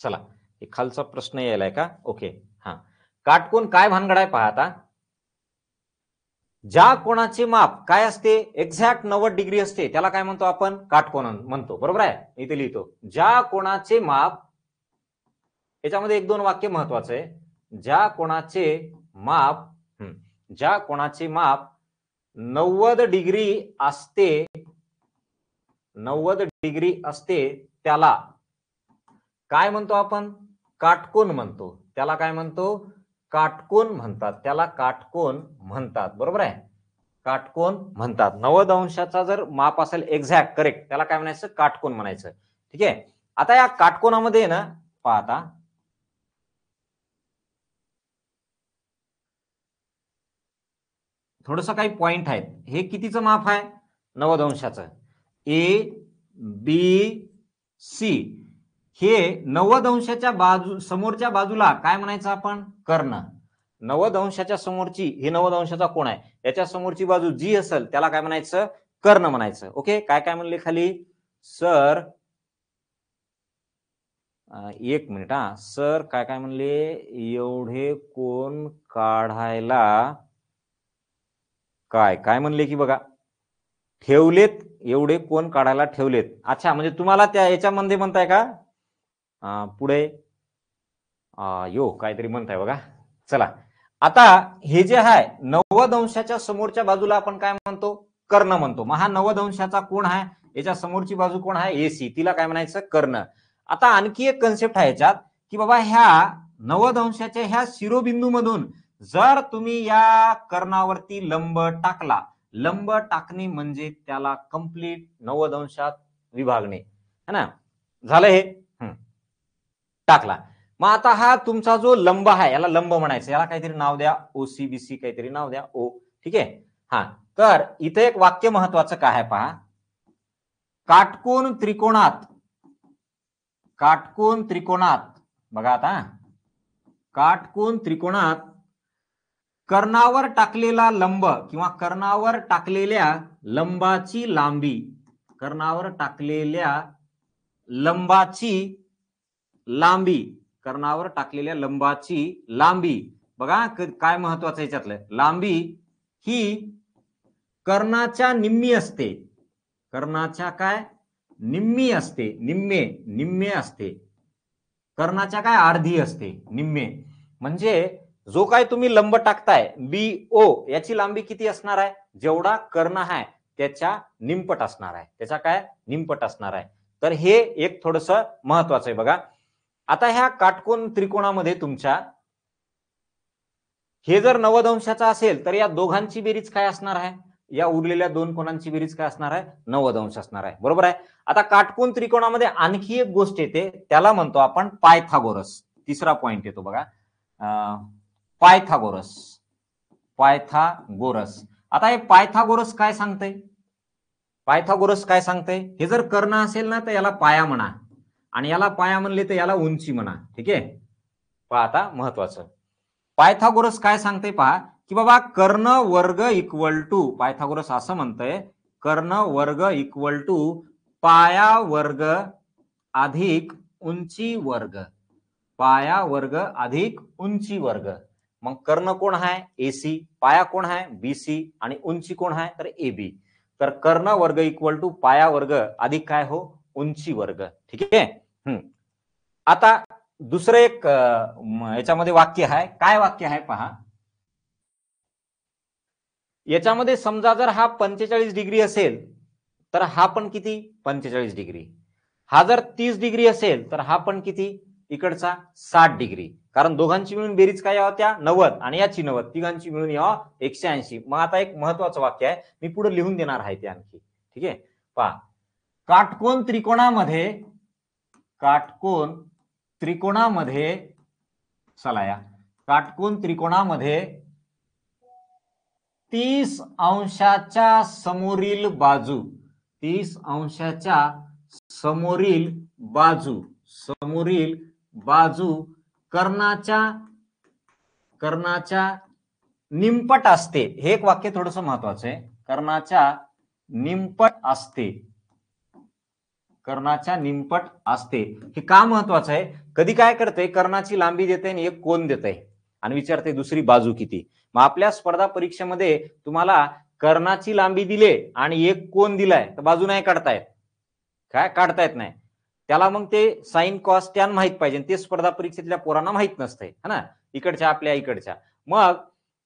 चला एक खालचा प्रश्न यायलाय का? ओके, हा. काटकोन काय भानगड आहे पहा आता. ज्या कोणाचे माप काय असते, एक्झॅक्ट 90 डिग्री असते, त्याला काय म्हणतो आपण? काटकोन म्हणतो. बरोबर आहे? इथे लिहितो, ज्या कोणाचे माप, याच्यामध्ये एक दोन वाक्य महत्वाचं आहे. ज्या कोणाचे माप, ज्या कोणाचे माप 90 डिग्री असते, 90 डिग्री असते, त्याला काय म्हणतो आपण? काटकोन म्हणतो. त्याला काय म्हणतो? काटकोन म्हणतात. त्याला काटकोन म्हणतात. बरोबर आहे? काटकोन म्हणतात. 90 अंशाचा जर माप असेल एक्झॅक्ट करेक्ट, त्याला काय म्हणायचं? काटकोन म्हणायचं. ठीक आहे. आता या काटकोनामध्ये ना पहा, आता थोडस काही पॉइंट आहेत. हे कितीचं माप आहे? 90 अंशाचं. ए बी सी हे 90 अंशाच्या बाजू समोरच्या बाजूला काय म्हणायचं आपण? कर्ण. 90 अंशाच्या समोरची, हे 90 अंशाचा कोण आहे, याच्या समोरची बाजू जी असेल त्याला काय म्हणायचं? कर्ण म्हणायचं. ओके. काय काय म्हणले खाली? सर एक मिनिट हा. सर काय काय म्हणले? एवढे कोण काढायला काय काय म्हणले की बघा, ठेवलेत, एवढे कोण काढायला ठेवलेत. अच्छा, म्हणजे तुम्हाला त्या याच्यामध्ये म्हणताय का? पुढे यो काहीतरी म्हणताय बघा. चला, आता हे जे आहे 90 अंशाच्या समोरच्या बाजूला आपण काय म्हणतो? कर्ण म्हणतो. मग हा 90 अंशाचा कोण आहे, याच्या समोरची बाजू कोण आहे? एसी. तिला काय म्हणायचं? कर्ण. आता आणखी एक कन्सेप्ट आहे याच्यात की बाबा ह्या 90 अंशाच्या ह्या शिरोबिंदू मधून जर तुम्ही या कर्णावरती लंब टाकला, लंब टाकणे म्हणजे त्याला कंप्लीट 90 अंशात विभागणे, है ना? झालं हे? टाकला. मग आता हा तुमचा जो लंब आहे, याला लंब म्हणायचं. याला काहीतरी नाव द्या, ओसीबीसी काहीतरी नाव द्या, ओ. ठीक आहे. हा, तर इथे एक वाक्य महत्वाचं काय आहे पहा. काटकोन त्रिकोणात, काटकोन त्रिकोणात बघा आता, काटकोन त्रिकोणात कर्णावर टाकलेला लंब किंवा कर्णावर टाकलेल्या लंबाची लांबी, कर्णावर टाकलेल्या लंबाची लांबी, कर्णावर टाकलेल्या लंबाची लांबी बघा काय महत्वाचं याच्यातलं, लांबी ही कर्णाच्या निम्मी असते. कर्णाच्या काय? निम्मी असते. निम्मे असते. कर्णाच्या काय? अर्धी असते, निम्मे. म्हणजे जो काय तुम्ही लंब टाकताय बी ओ, याची लांबी किती असणार आहे? जेवढा कर्ण आहे त्याच्या निमपट असणार आहे. त्याचा काय? निमपट असणार आहे. तर हे एक थोडस महत्वाचं आहे बघा. आता ह्या काटकोन त्रिकोणामध्ये तुमच्या हे जर 90 अंशाचा असेल तर या दोघांची बेरीज काय असणार आहे? या उरलेल्या दोन कोणांची बेरीज काय असणार आहे? 90 अंश असणार आहे. बरोबर आहे? आता काटकोन त्रिकोणामध्ये आणखी एक गोष्ट येते, त्याला म्हणतो आपण पायथागोरस. तिसरा पॉइंट येतो बघा, पायथागोरस. पायथागोरस. आता हे पायथागोरस काय सांगतंय? पायथागोरस काय सांगतंय? हे जर कर्ण असेल ना तर याला पाया म्हणा, आणि याला पाया म्हणले तर याला उंची म्हणा. ठीक आहे. पहा आता महत्वाचं, पायथागोरस काय सांगते पहा की बाबा कर्ण वर्ग इक्वल टू, पायथागोरस असं म्हणतंय, कर्ण वर्ग इक्वल टू पाया वर्ग अधिक उंची वर्ग. पाया वर्ग अधिक उंची वर्ग. मग कर्ण कोण आहे? एसी. पाया कोण आहे? बीसी. आणि उंची कोण आहे? तर एबी. तर कर्ण वर्ग इक्वल टू पाया वर्ग अधिक काय हो? उंची वर्ग. ठीक आहे. आता दुसरं एक याच्यामध्ये वाक्य आहे. काय वाक्य आहे पहा. याच्यामध्ये समजा जर हा 45 डिग्री असेल तर हा पण किती? 45 डिग्री. हा जर 30 डिग्री असेल तर हा पण किती? इकडचा 60 डिग्री. कारण दोघांची मिळून बेरीज काय होत्या? 90, आणि याची 90, तिघांची मिळून यावं 180. मग आता एक महत्वाचं वाक्य आहे, मी पुढे लिहून देणार आहे ते आणखी. ठीक आहे. पहा, काटकोन त्रिकोणामध्ये, काटकोन त्रिकोणामध्ये, चला या काटकोन त्रिकोणामध्ये 30 अंशाच्या समोरील बाजू, 30 अंशाच्या समोरील बाजू, समोरील बाजू कर्णाच्या निमपट असते. हे एक वाक्य थोडंसं महत्वाचं आहे. कर्णाच्या निमपट असते. कर्णाच्या निमपट असते. हे का महत्वाचं आहे? कधी काय करते, कर्णाची लांबी देते आणि एक कोन देते आणि विचारते दुसरी बाजू किती. मग आपल्या स्पर्धा परीक्षेमध्ये तुम्हाला कर्णाची लांबी दिले आणि एक कोन दिलाय तर बाजू नाही काढतायत, काय काढता येत नाही. त्याला मग ते साइन कॉस टॅन माहित पाहिजे, ते स्पर्धा परीक्षेतल्या पोरांना माहित नसतंय, है ना, इकडच्या आपल्या इकडच्या. मग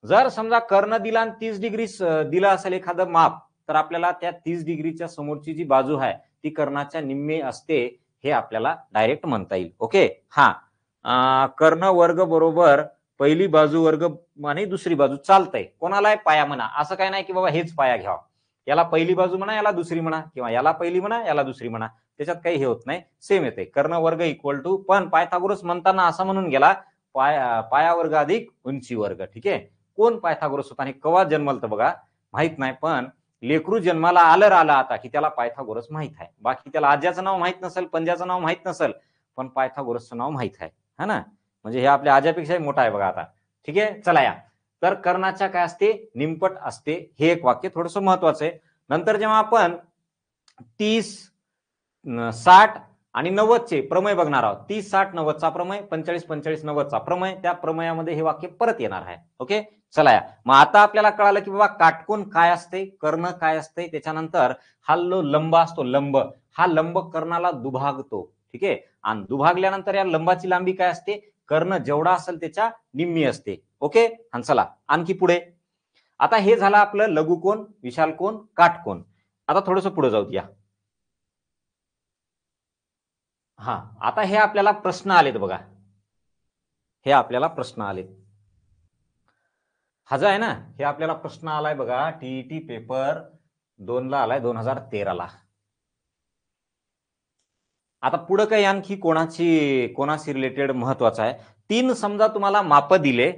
जर समजा कर्ण दिला आणि 30 डिग्री दिला असेल एखादं माप, तर आपल्याला त्या 30 डिग्रीच्या समोरची जी बाजू आहे ती कर्णाच्या निम्मे असते, हे आपल्याला डायरेक्ट म्हणता येईल. ओके. हा, कर्ण वर्ग बरोबर पहिली बाजू वर्ग आणि दुसरी बाजू चालतंय. कोणालाही पाया म्हणा, असं काय नाही की बाबा हेच पाया घ्यावा, याला पहिली बाजू म्हणा याला दुसरी म्हणा, किंवा याला पहिली म्हणा याला दुसरी म्हणा, त्याच्यात काही हे होत नाही, सेम येते. कर्ण वर्ग इक्वल टू, पण पायथागोरस म्हणताना असं म्हणून गेला पाया वर्ग अधिक उंची वर्ग. ठीक आहे. कोण पायथागोरस होता आणि कवा जन्मलत बघा माहित नाही, पण लेकरू जन्माला आलं आता की त्याला पायथागोरस माहित आहे. बाकी त्याला आज्याचं नाव माहित नसेल, पंजाचं नाव माहित नसेल, पण पायथागोरसचं नाव माहित आहे, है ना. म्हणजे हे आपल्या आज्यापेक्षाही मोठा आहे बघा आता. ठीक आहे. चला या, तर कर्णाच्या काय असते, निमपट असते. हे एक वाक्य थोडस महत्वाचं आहे. नंतर जेव्हा आपण 30, 60 आणि 90चे प्रमेय बघणार आहोत, 30, 60, 90चा प्रमेय, 45, 45, 90चा प्रमेय, त्या प्रमेयामध्ये हे वाक्य परत येणार आहे. ओके. चला या, मग आता आपल्याला कळालं की बाबा काटकोन काय असते, कर्ण काय असते. त्याच्यानंतर हा लंब असतो, लंब, हा लंब कर्णाला दुभागतो. ठीक आहे. आणि दुभागल्यानंतर या लंबाची लांबी काय असते, कर्ण जेवढा असेल त्याच्या निम्मी असते. ओके. आणि चला आणखी पुढे. आता हे झालं आपलं लघुकोन, विशाल कोन, काटकोन. आता थोडस पुढे जाऊया. या, हा, आता हे आपल्याला प्रश्न आलेत बघा, हे आपल्याला प्रश्न आलेत. हा जो आहे ना, हे आपल्याला प्रश्न आलाय बघा, टीईटी पेपर 2 ला आलाय, 2013 ला. आता पुढे काही आणखी कोणाशी रिलेटेड महत्वाचं आहे. 3 समजा तुम्हाला माप दिले,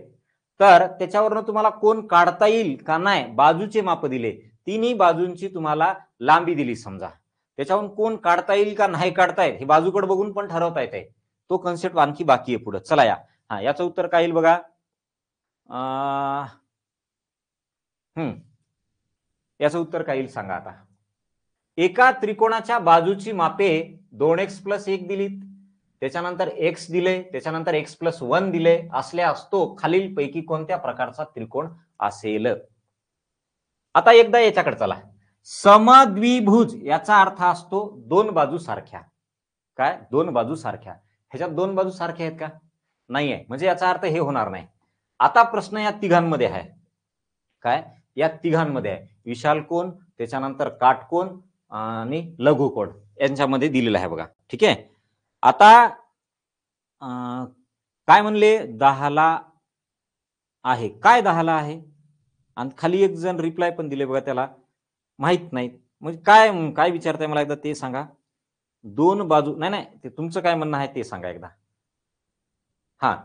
तर त्याच्यावरनं तुम्हाला कोण काढता येईल का नाही, बाजूचे माप दिले, तिन्ही बाजूंची तुम्हाला लांबी दिली समजा, त्याच्यावरून कोण काढता येईल का नाही काढता येईल हे बाजूकडे बघून पण ठरवता येते. तो कन्सेप्ट आणखी बाकी आहे पुढे. चला या, हा, याचं उत्तर काय येईल बघा. याचं उत्तर काय येईल सांगा आता. एका त्रिकोणाच्या बाजूची मापे 2x+1 दिलीत, त्याच्यानंतर x दिले, त्याच्यानंतर x+1 दिले असल्यास तो खालील पैकी कोणत्या प्रकारचा त्रिकोण असेल. आता एकदा याच्याकडे चला. समद्विभुज याचा अर्थ असतो दोन बाजू सारख्या. काय, दोन बाजू सारख्या. ह्याच्यात दोन बाजू सारख्या आहेत का, नाहीये, म्हणजे याचा अर्थ हे होणार नाही. आता प्रश्न या तिघांमध्ये आहे. काय, या तिघांमध्ये आहे, विशाल कोन, त्याच्यानंतर काटकोन आणि लघुकोन, यांच्यामध्ये दिलेलं आहे बघा. ठीक आहे. आता काय म्हणले, 10ला आहे, काय 10ला आहे, आणि खाली एक जण रिप्लाय पण दिले बघा, त्याला माहित नाही. म्हणजे काय काय विचारताय मला एकदा ते सांगा. दोन बाजू, नाही नाही, ते तुमचं काय म्हणणं आहे ते सांगा एकदा. हा,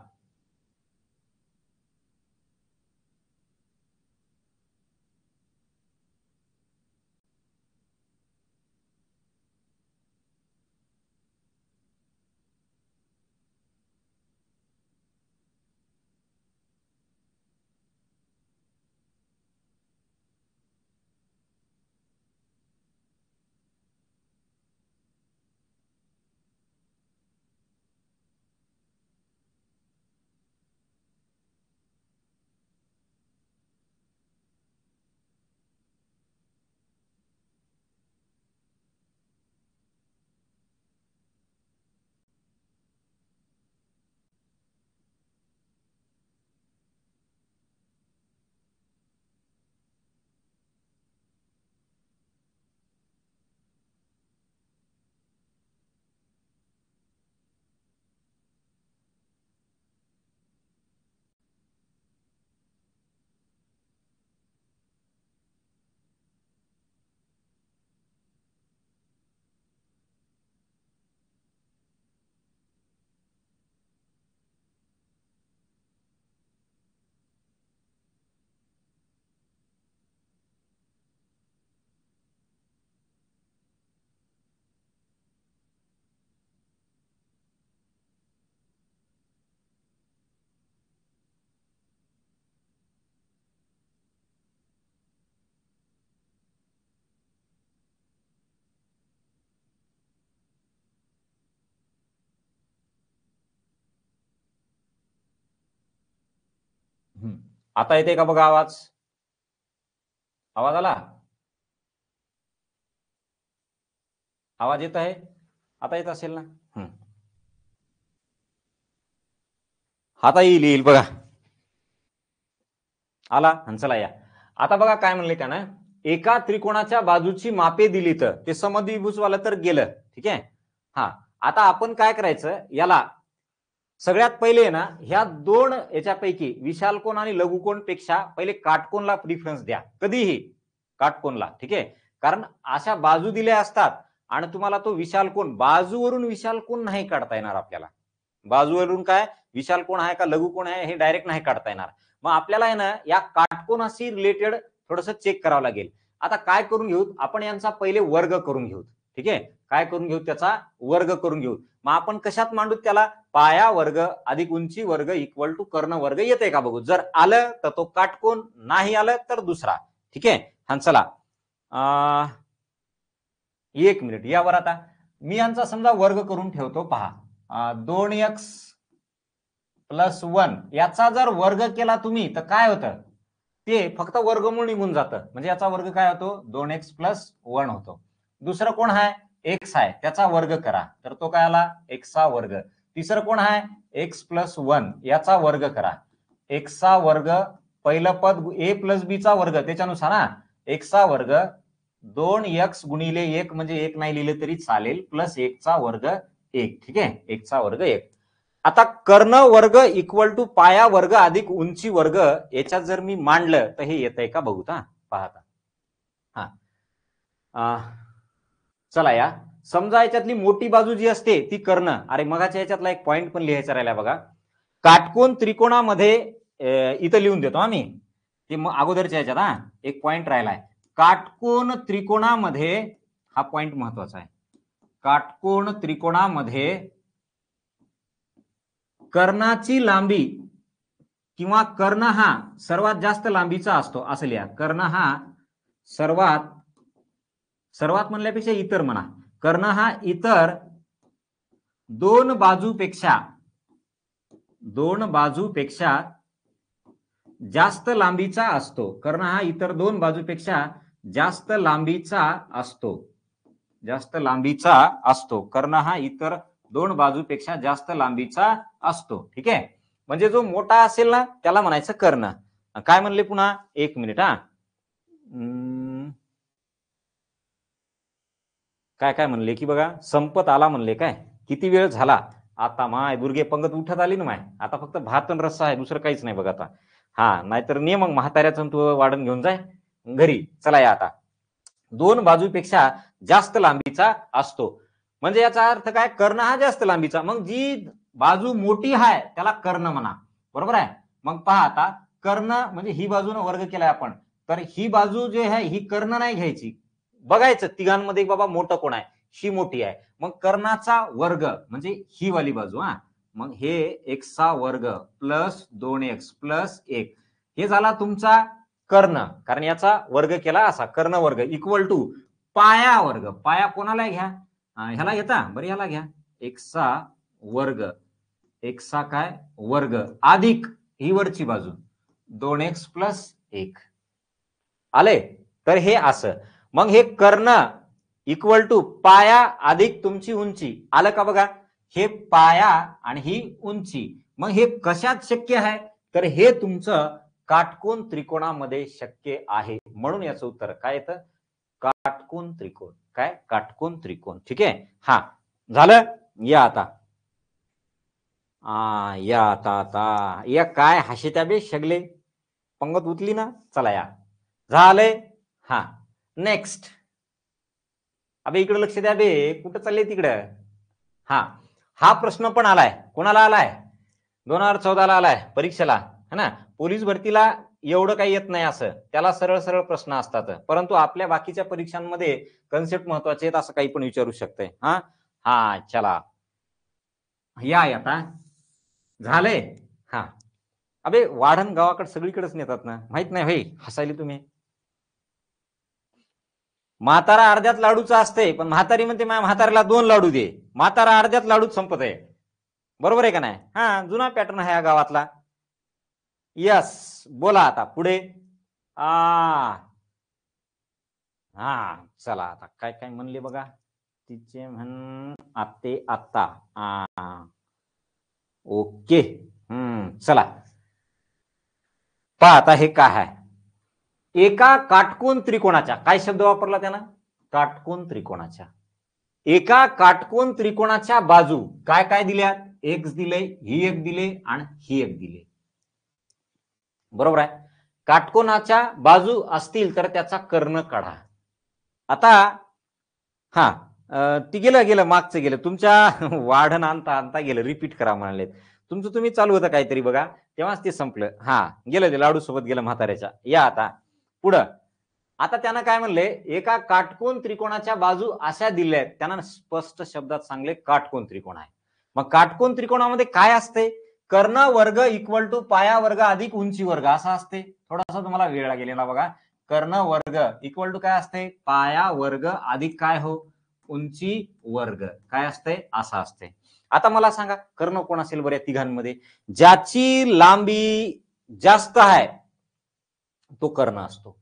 आता येते का बघा आवाज? आवाज आला? आवाज येत आहे? आता येत असेल ना? आता येईल बघा. आला? चला या. आता बघा काय म्हणले का ना, एका त्रिकोणाच्या बाजूची मापे दिली तर ते समद्विभुजवालं तर गेलं, ठीक आहे. हा, आता आपण काय करायचं, याला सगळ्यात पहिले ना ह्या दोन याच्यापैकी विशाल कोण आणि लघु कोण पेक्षा पहिले काटकोनला प्रिफरन्स द्या, कधीही काटकोनला, ठीक आहे. कारण अशा बाजू दिल्या असतात आणि तुम्हाला तो विशाल कोण, बाजूवरून विशाल कोण नाही काढता येणार आपल्याला. बाजूवरून काय विशाल कोण आहे का लघु कोण आहे हे डायरेक्ट नाही काढता येणार. मग आपल्याला आहे ना या काटकोनाशी रिलेटेड थोडंसं चेक करावं लागेल. आता काय करून घेऊ आपण, यांचा पहिले वर्ग करून घेऊ, ठीक आहे. काय करून घेऊ, त्याचा वर्ग करून घेऊ. मग आपण कशात मांडू त्याला, पाया वर्ग अधिक उंची वर्ग इक्वल टू कर्ण वर्ग येते का बघू. जर आलं तर तो काटकोन, नाही आलं तर दुसरा, ठीक आहे. हा चला, एक मिनिट यावर. आता मी यांचा समजा वर्ग करून ठेवतो, पहा. 2x + 1 याचा जर वर्ग केला तुम्ही तर काय होतं, ते फक्त वर्गमूळ निघून जातं. म्हणजे याचा वर्ग काय होतो, 2x + 1 होतो. दुसरं कोण आहे, x आहे, त्याचा वर्ग करा तर तो काय आला, x चा वर्ग. तिसरं कोण आहे, x + 1 याचा वर्ग करा, x चा वर्ग. पहिलं पद a + b चा वर्ग, त्याच्यानुसार ना x चा वर्ग 2x गुणिले 1 म्हणजे 1 नाही लिहिलं तरी चालेल, प्लस 1 चा वर्ग 1, ठीक आहे. 1 चा वर्ग 1. आता कर्ण वर्ग इक्वल टू पाया वर्ग अधिक उंची वर्ग याच्यात जर मी मांडलं तर हे येत आहे का बघू. पाहता चला या, समजा याच्यातली मोठी बाजू जी असते ती कर्ण. अरे मगाच्या याच्यातला एक पॉइंट पण लिहायचा राहिला बघा. काटकोन त्रिकोणामध्ये इथं लिहून देतो आम्ही ते अगोदरच्या याच्यात. एक पॉइंट राहिलाय, काटकोन त्रिकोणामध्ये, हा पॉइंट महत्वाचा आहे. काटकोन त्रिकोणामध्ये कर्णाची लांबी किंवा कर्ण हा सर्वात जास्त लांबीचा असतो असं लिहा. कर्ण हा सर्वात म्हणल्यापेक्षा इतर म्हणा, कर्ण हा इतर दोन बाजूपेक्षा जास्त लांबीचा असतो. कर्ण हा इतर दोन बाजूपेक्षा जास्त लांबीचा असतो. कर्ण हा इतर दोन बाजूपेक्षा जास्त लांबीचा असतो, ठीक आहे. म्हणजे जो मोठा असेल ना त्याला म्हणायचं कर्ण. काय म्हणले पुन्हा, एक मिनिट. काय म्हणले की बघा, संपत आला म्हणले. काय किती वेळ झाला आता, माय दुर्गे पंगत उठत आली ना माय. आता फक्त भात आणि रस्सा आहे, दुसरं काहीच नाही बघा आता. हा, नाहीतर ने मग म्हाताऱ्याचं तू वाढून घेऊन जाय घरी. चला या आता, दोन बाजूपेक्षा जास्त लांबीचा असतो. म्हणजे याचा अर्थ काय, कर्ण हा जास्त लांबीचा. मग जी बाजू मोठी आहे त्याला कर्ण म्हणा, बरोबर आहे. मग पहा आता, कर्ण म्हणजे ही बाजूने वर्ग केलाय आपण, तर ही बाजू जी आहे ही कर्ण नाही घ्यायची, बघायचं तिघांमध्ये बाबा मोठं कोण आहे, ही मोठी आहे. मग कर्णाचा वर्ग म्हणजे ही वाली बाजू. मग हे x चा वर्ग प्लस 2x प्लस 1 हे झाला तुमचा कर्ण, कारण याचा वर्ग केला असा, कर्ण वर्ग इक्वल टू पाया वर्ग. पाया कोणाला घ्या, ह्याला घेता बरं, ह्याला घ्या, x चा वर्ग, x चा काय वर्ग अधिक ही वरची बाजू 2x प्लस 1 आले. तर हे असं, मग हे कर्ण इक्वल टू पाया अधिक तुमची उंची आलं का बघा. हे पाया आणि ही उंची. मग हे कशात शक्य आहे, तर हे तुमचं काटकोन त्रिकोणामध्ये शक्य आहे. म्हणून याचं उत्तर काय येतं, काटकोन त्रिकोण. काय, काटकोन त्रिकोण, ठीक आहे. हा झालं. या आता या काय हशित्या बे शगले, पंगत उतली ना. चला या, झालंय. हा, नेक्स्ट. अबे इकडे लक्ष द्या बे, कुठं चालले तिकडं. हा प्रश्न पण आलाय, कोणाला आलाय, 2014 ला आलाय परीक्षेला, है ना. पोलीस भरतीला एवढं काही येत नाही असं, त्याला सरळ सरळ प्रश्न असतात. परंतु आपल्या बाकीच्या परीक्षांमध्ये कन्सेप्ट महत्वाचे आहेत, असं काही पण विचारू शकतंय. चला या आता, झालंय. अबे वाढण गावाकडे सगळीकडेच नेतात ना, माहित नाही भाई, हसायली तुम्ही. म्हातारा अर्ध्यात लाडूचा असते, पण म्हातारी म्हणते माझ्या म्हाताऱ्याला 2 लाडू दे. म्हातारा अर्ध्यात लाडूच संपत आहे, बरोबर आहे का नाही. जुना पॅटर्न आहे या गावातला. यस, बोला आता पुढे. हा चला आता काय काय म्हणले बघा. तिचे म्हण आते आता. ओके. चला पहा आता हे काय आहे. एका काटकोन त्रिकोणाच्या, काय शब्द वापरला त्यानं, काटकोन त्रिकोणाच्या. एका काटकोन त्रिकोणाच्या बाजू काय काय दिल्यात, एक्स दिले, ही एक दिले आणि ही एक दिले. बरोबर आहे. काटकोनाच्या बाजू असतील तर त्याचा कर्ण काढा. आता ती गेलं मागचं गेलं तुमच्या वाढण आणता गेलं, रिपीट करा म्हणाले. तुमचं तुम्ही चालू होतं काहीतरी बघा, तेव्हाच ते संपलं. गेलं ते लाडू सोबत गेलं म्हाताऱ्याच्या. या आता पुढं. आता त्यानं काय म्हणले, एका काटकोन त्रिकोणाच्या बाजू अशा दिल्या आहेत, त्यांना स्पष्ट शब्दात सांगले काटकोन त्रिकोण आहे. मग काटकोन त्रिकोणामध्ये काय असते, कर्ण वर्ग इक्वल टू पाया वर्ग अधिक उंची वर्ग असं असते. थोडासा तुम्हाला वेळ लागेल बघा. कर्ण वर्ग इक्वल टू काय असते, पाया वर्ग अधिक काय हो, उंची वर्ग काय असते, असं असते. आता मला सांगा कर्ण कोण असेल बरं या तिघांमध्ये, ज्याची लांबी जास्त आहे तो कर्ण असतो.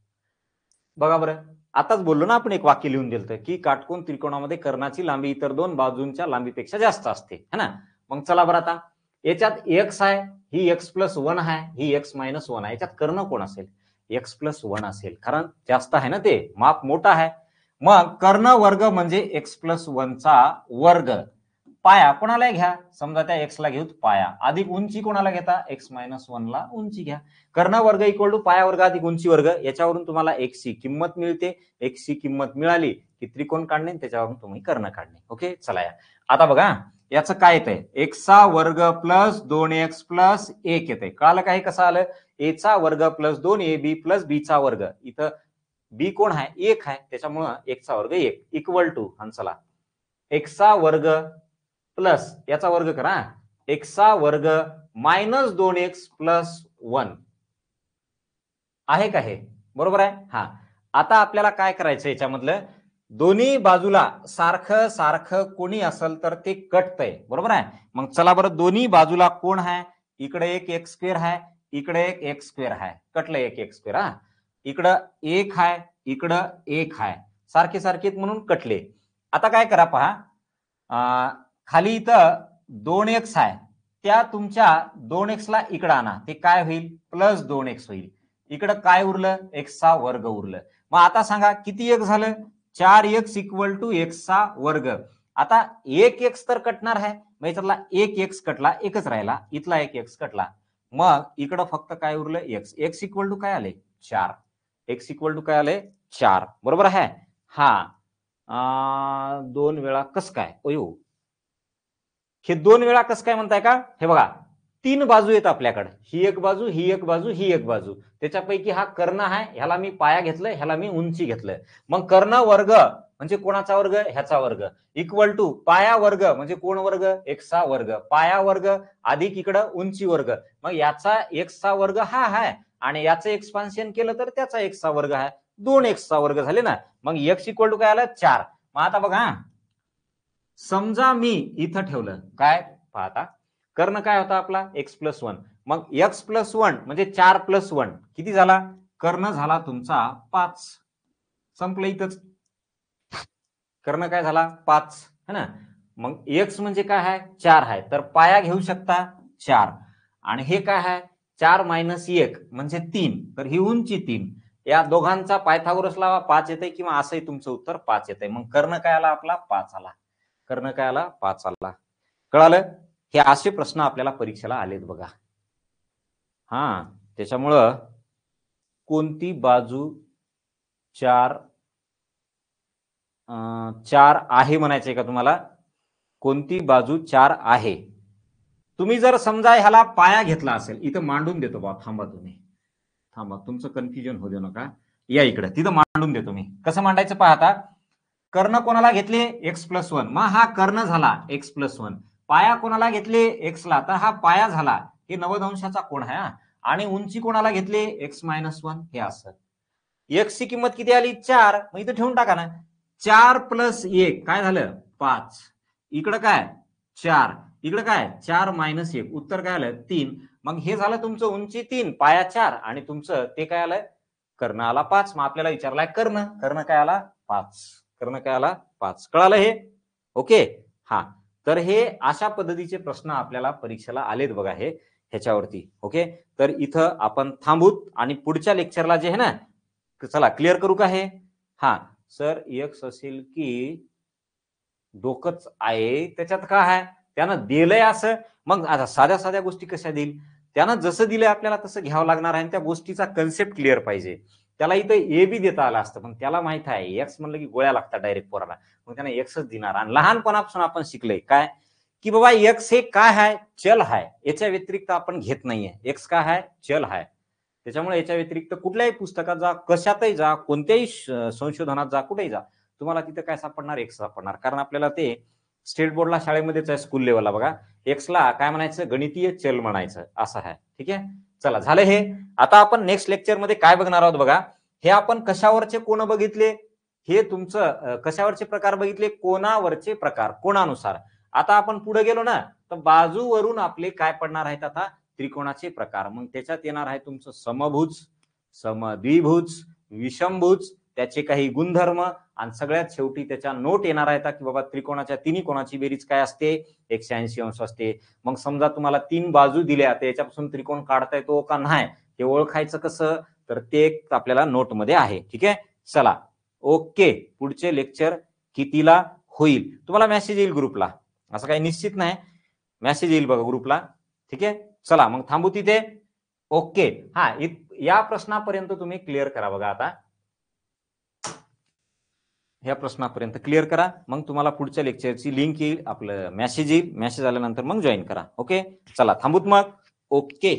बघा बरं, आताच बोललो ना आपण, एक वाक्य लिहून दिलं की काटकोन त्रिकोणामध्ये कर्णाची लांबी इतर दोन बाजूंच्या लांबीपेक्षा जास्त असते, है ना. मग चला बरं, आता याच्यात एक्स आहे, ही एक्स प्लस वन आहे, ही एक्स मायनस वन आहे. याच्यात कर्ण कोण असेल, एक्स प्लस वन असेल, कारण जास्त आहे ना, ते माप मोठा आहे. मग कर्ण वर्ग म्हणजे एक्स प्लस वनचा वर्ग. पाया कोणाला घ्या, समजा त्या एक्स ला घेऊ पाया, अधिक उंची कोणाला घेता, एक्स मायनस वन ला उंची घ्या. कर्ण वर्ग इक्वल टू पाया वर्ग अधिक उंची वर्ग. याच्यावरून तुम्हाला एक्स ची किंमत मिळते. एक्स ची किंमत मिळाली की त्रिकोण काढणे, त्याच्यावरून तुम्ही कर्ण काढणे. ओके, चला या आता बघा याचं काय येतंय, एक्सचा वर्ग प्लस 2x प्लस 1 येते. कळालं काय कसं आलं, ए चा वर्ग प्लस 2ab प्लस बी चा वर्ग. इथं बी कोण आहे, 1 आहे, त्याच्यामुळं 1 चा वर्ग 1 इक्वल टू, चला एक्सचा वर्ग प्लस याचा वर्ग करा, एक्सचा वर्ग मायनस 2x प्लस 1 आहे का, हे बरोबर आहे. आता आपल्याला काय करायचं, याच्यामधलं दोन्ही बाजूला सारखं सारखं कोणी असेल तर ते कटतंय, बरोबर आहे. मग चला बरं, दोन्ही बाजूला कोण आहे, इकडे एक एक्स स्क्वेअर आहे, इकडे एक एक्स स्क्वेअर आहे, कटलं एक एक्स स्क्वेअर. इकडं एक आहे, इकडं एक आहे, सारखे सारखे म्हणून कटले. आता काय करा पहा, खाली इथं 2x आहे, त्या तुमच्या 2x ला इकडं आणा, ते काय होईल, प्लस 2x होईल. इकडं काय उरलं, एक्सचा वर्ग उरलं. मग आता सांगा किती एक झालं, 4x इक्वल टू एक्सचा वर्ग. आता एक एक्स तर कटणार आहे, मग याच्यातला एक एक्स कटला, एकच राहिला, इथला एक एक्स कटला. मग इकडं फक्त काय उरलं, एक्स. एक्स इक्वल टू काय आले, 4. एक्स इक्वल टू काय आले, 4, बरोबर आहे. 2 वेळा कस काय, हे 2 वेळा कस काय म्हणताय का, हे बघा 3 बाजू आहेत आपल्याकडे, ही एक बाजू, ही एक बाजू, ही एक बाजू. त्याच्यापैकी हा कर्ण आहे, ह्याला मी पाया घेतलंय, ह्याला मी उंची घेतलंय. मग कर्ण वर्ग म्हणजे कोणाचा वर्ग, ह्याचा वर्ग, इक्वल टू पाया वर्ग म्हणजे कोण वर्ग, एक्सचा वर्ग. पाया वर्ग अधिक इकडं उंची वर्ग. मग याचा एक्सचा वर्ग हा आहे आणि याचं एक्सपान्शन केलं तर त्याचा एक्सचा वर्ग आहे, 2x वर्ग झाले ना. मग एक्स इक्वल टू काय आलं, 4. मग आता बघा, समजा मी इथं ठेवलं काय, पाहता कर्ण काय होता आपला, एक्स प्लस 1. मग एक्स प्लस 1 म्हणजे 4 प्लस 1 किती झाला, कर्ण झाला तुमचा 5. संपलं इथंच, कर्ण काय झाला 5, है ना. मग एक्स म्हणजे काय आहे, 4 आहे, तर पाया घेऊ शकता 4. आणि हे काय आहे, 4 मायनस 1 म्हणजे 3, तर ही उंची 3. या दोघांचा पायथागोरस लावा, 5 येते, किंवा असंही तुमचं उत्तर 5 येते. मग कर्ण काय आला आपला, 5 आला. कर्ण काय आला, 5 आला. कळालं. हे असे प्रश्न आपल्याला परीक्षेला आलेत बघा. त्याच्यामुळं कोणती बाजू 4 आहे म्हणायचंय का तुम्हाला, कोणती बाजू 4 आहे. तुम्ही जर समजा ह्याला पाया घेतला असेल, इथं मांडून देतो बा, थांबा तुम्ही, थांबा, तुमचं कन्फ्युजन होऊ देऊ नका, या इकडे, तिथं मांडून देतो मी. कसं मांडायचं पाहता, कर्ण कोणाला घेतले, एक्स प्लस 1, मग हा कर्ण झाला एक्स प्लस 1. पाया कोणाला घेतले, एक्स ला, तर हा पाया झाला, हे 90 अंशाचा कोण आहे. आणि उंची कोणाला घेतले, एक्स मायनस 1, हे असं. एक्स ची किंमत किती आली, 4. मग इथं ठेवून टाका ना, 4 प्लस 1 काय झालं, 5. इकडं काय, 4. इकडे काय 4 - 1 उत्तर काय आलं 3. मग हे झालं तुमचं उंची 3 पाया 4 आणि तुमचं ते काय आलं कर्ण आला 5. मग आपल्याला विचारलाय कर्ण काय आला 5. कर्ण काय आला 5. कळालं हे? ओके. हा तर हे अशा पद्धतीचे प्रश्न आपल्याला परीक्षेला आलेत बघा हे ह्याच्यावरती. ओके. तर इथं आपण थांबूत आणि पुढच्या लेक्चरला जे आहे ना चला क्लिअर करू का हे? हा सर एक्स असेल की डोकंच आहे त्याच्यात काय आहे त्यानं दिलंय असं. मग आता साध्या साध्या गोष्टी कशा देईल? त्यानं जसं दिलंय आपल्याला तसं घ्यावं लागणार आहे आणि त्या गोष्टीचा कन्सेप्ट क्लिअर पाहिजे. त्याला इथं ए बी देता आलं असतं पण त्याला माहित आहे एक्स म्हणलं की गोळ्या लागतात डायरेक्ट पोराला. मग त्यानं एक्सच देणार. आणि लहानपणापासून आपण शिकलोय काय की बाबा एक्स हे काय आहे चल आहे. याच्या व्यतिरिक्त आपण घेत नाहीये. एक्स काय आहे चल आहे. त्याच्यामुळे याच्या व्यतिरिक्त कुठल्याही पुस्तकात जा, कशातही जा, कोणत्याही संशोधनात जा, कुठेही जा, तुम्हाला तिथं काय सापडणार एक्स सापडणार. कारण आपल्याला ते स्टेट बोर्डला शाळेमध्येच आहे स्कूल लेवलला बघा एक्सला काय म्हणायचं गणितीय चल म्हणायचं असं आहे. ठीक आहे. चला झालं हे. आता आपण नेक्स्ट लेक्चर मध्ये काय बघणार आहोत बघा. हे आपण कशावरचे कोण बघितले हे तुमचं कशावरचे प्रकार बघितले कोणावरचे प्रकार कोणानुसार. आता आपण पुढे गेलो ना तर बाजूवरून आपले काय पडणार आहेत आता त्रिकोणाचे प्रकार. मग त्याच्यात येणार आहे तुमचं समभुज समद्विभुज विषमभुज त्याचे काही गुणधर्म आणि सगळ्यात शेवटी त्याच्या नोट येणार आहेत की बाबा त्रिकोणाच्या तिन्ही कोणाची बेरीज काय असते 180 अंश असते. मग समजा तुम्हाला 3 बाजू दिल्या तर याच्यापासून त्रिकोण काढता येतो का नाही ते ओळखायचं कसं तर ते आपल्याला नोटमध्ये आहे. ठीक आहे. चला ओके. पुढचे लेक्चर कितीला होईल तुम्हाला मेसेज येईल ग्रुपला. असं काही निश्चित नाही मेसेज येईल बघा ग्रुपला. ठीक आहे. चला मग थांबू तिथे. ओके. हा या प्रश्नापर्यंत तुम्ही क्लिअर करा बघा. आता ह्या प्रश्नापर्यंत क्लिअर करा मग तुम्हाला पुढच्या लेक्चरची लिंक येईल आपलं मेसेज येईल. मेसेज आल्यानंतर मग जॉईन करा. ओके. चला थांबूत मग. ओके.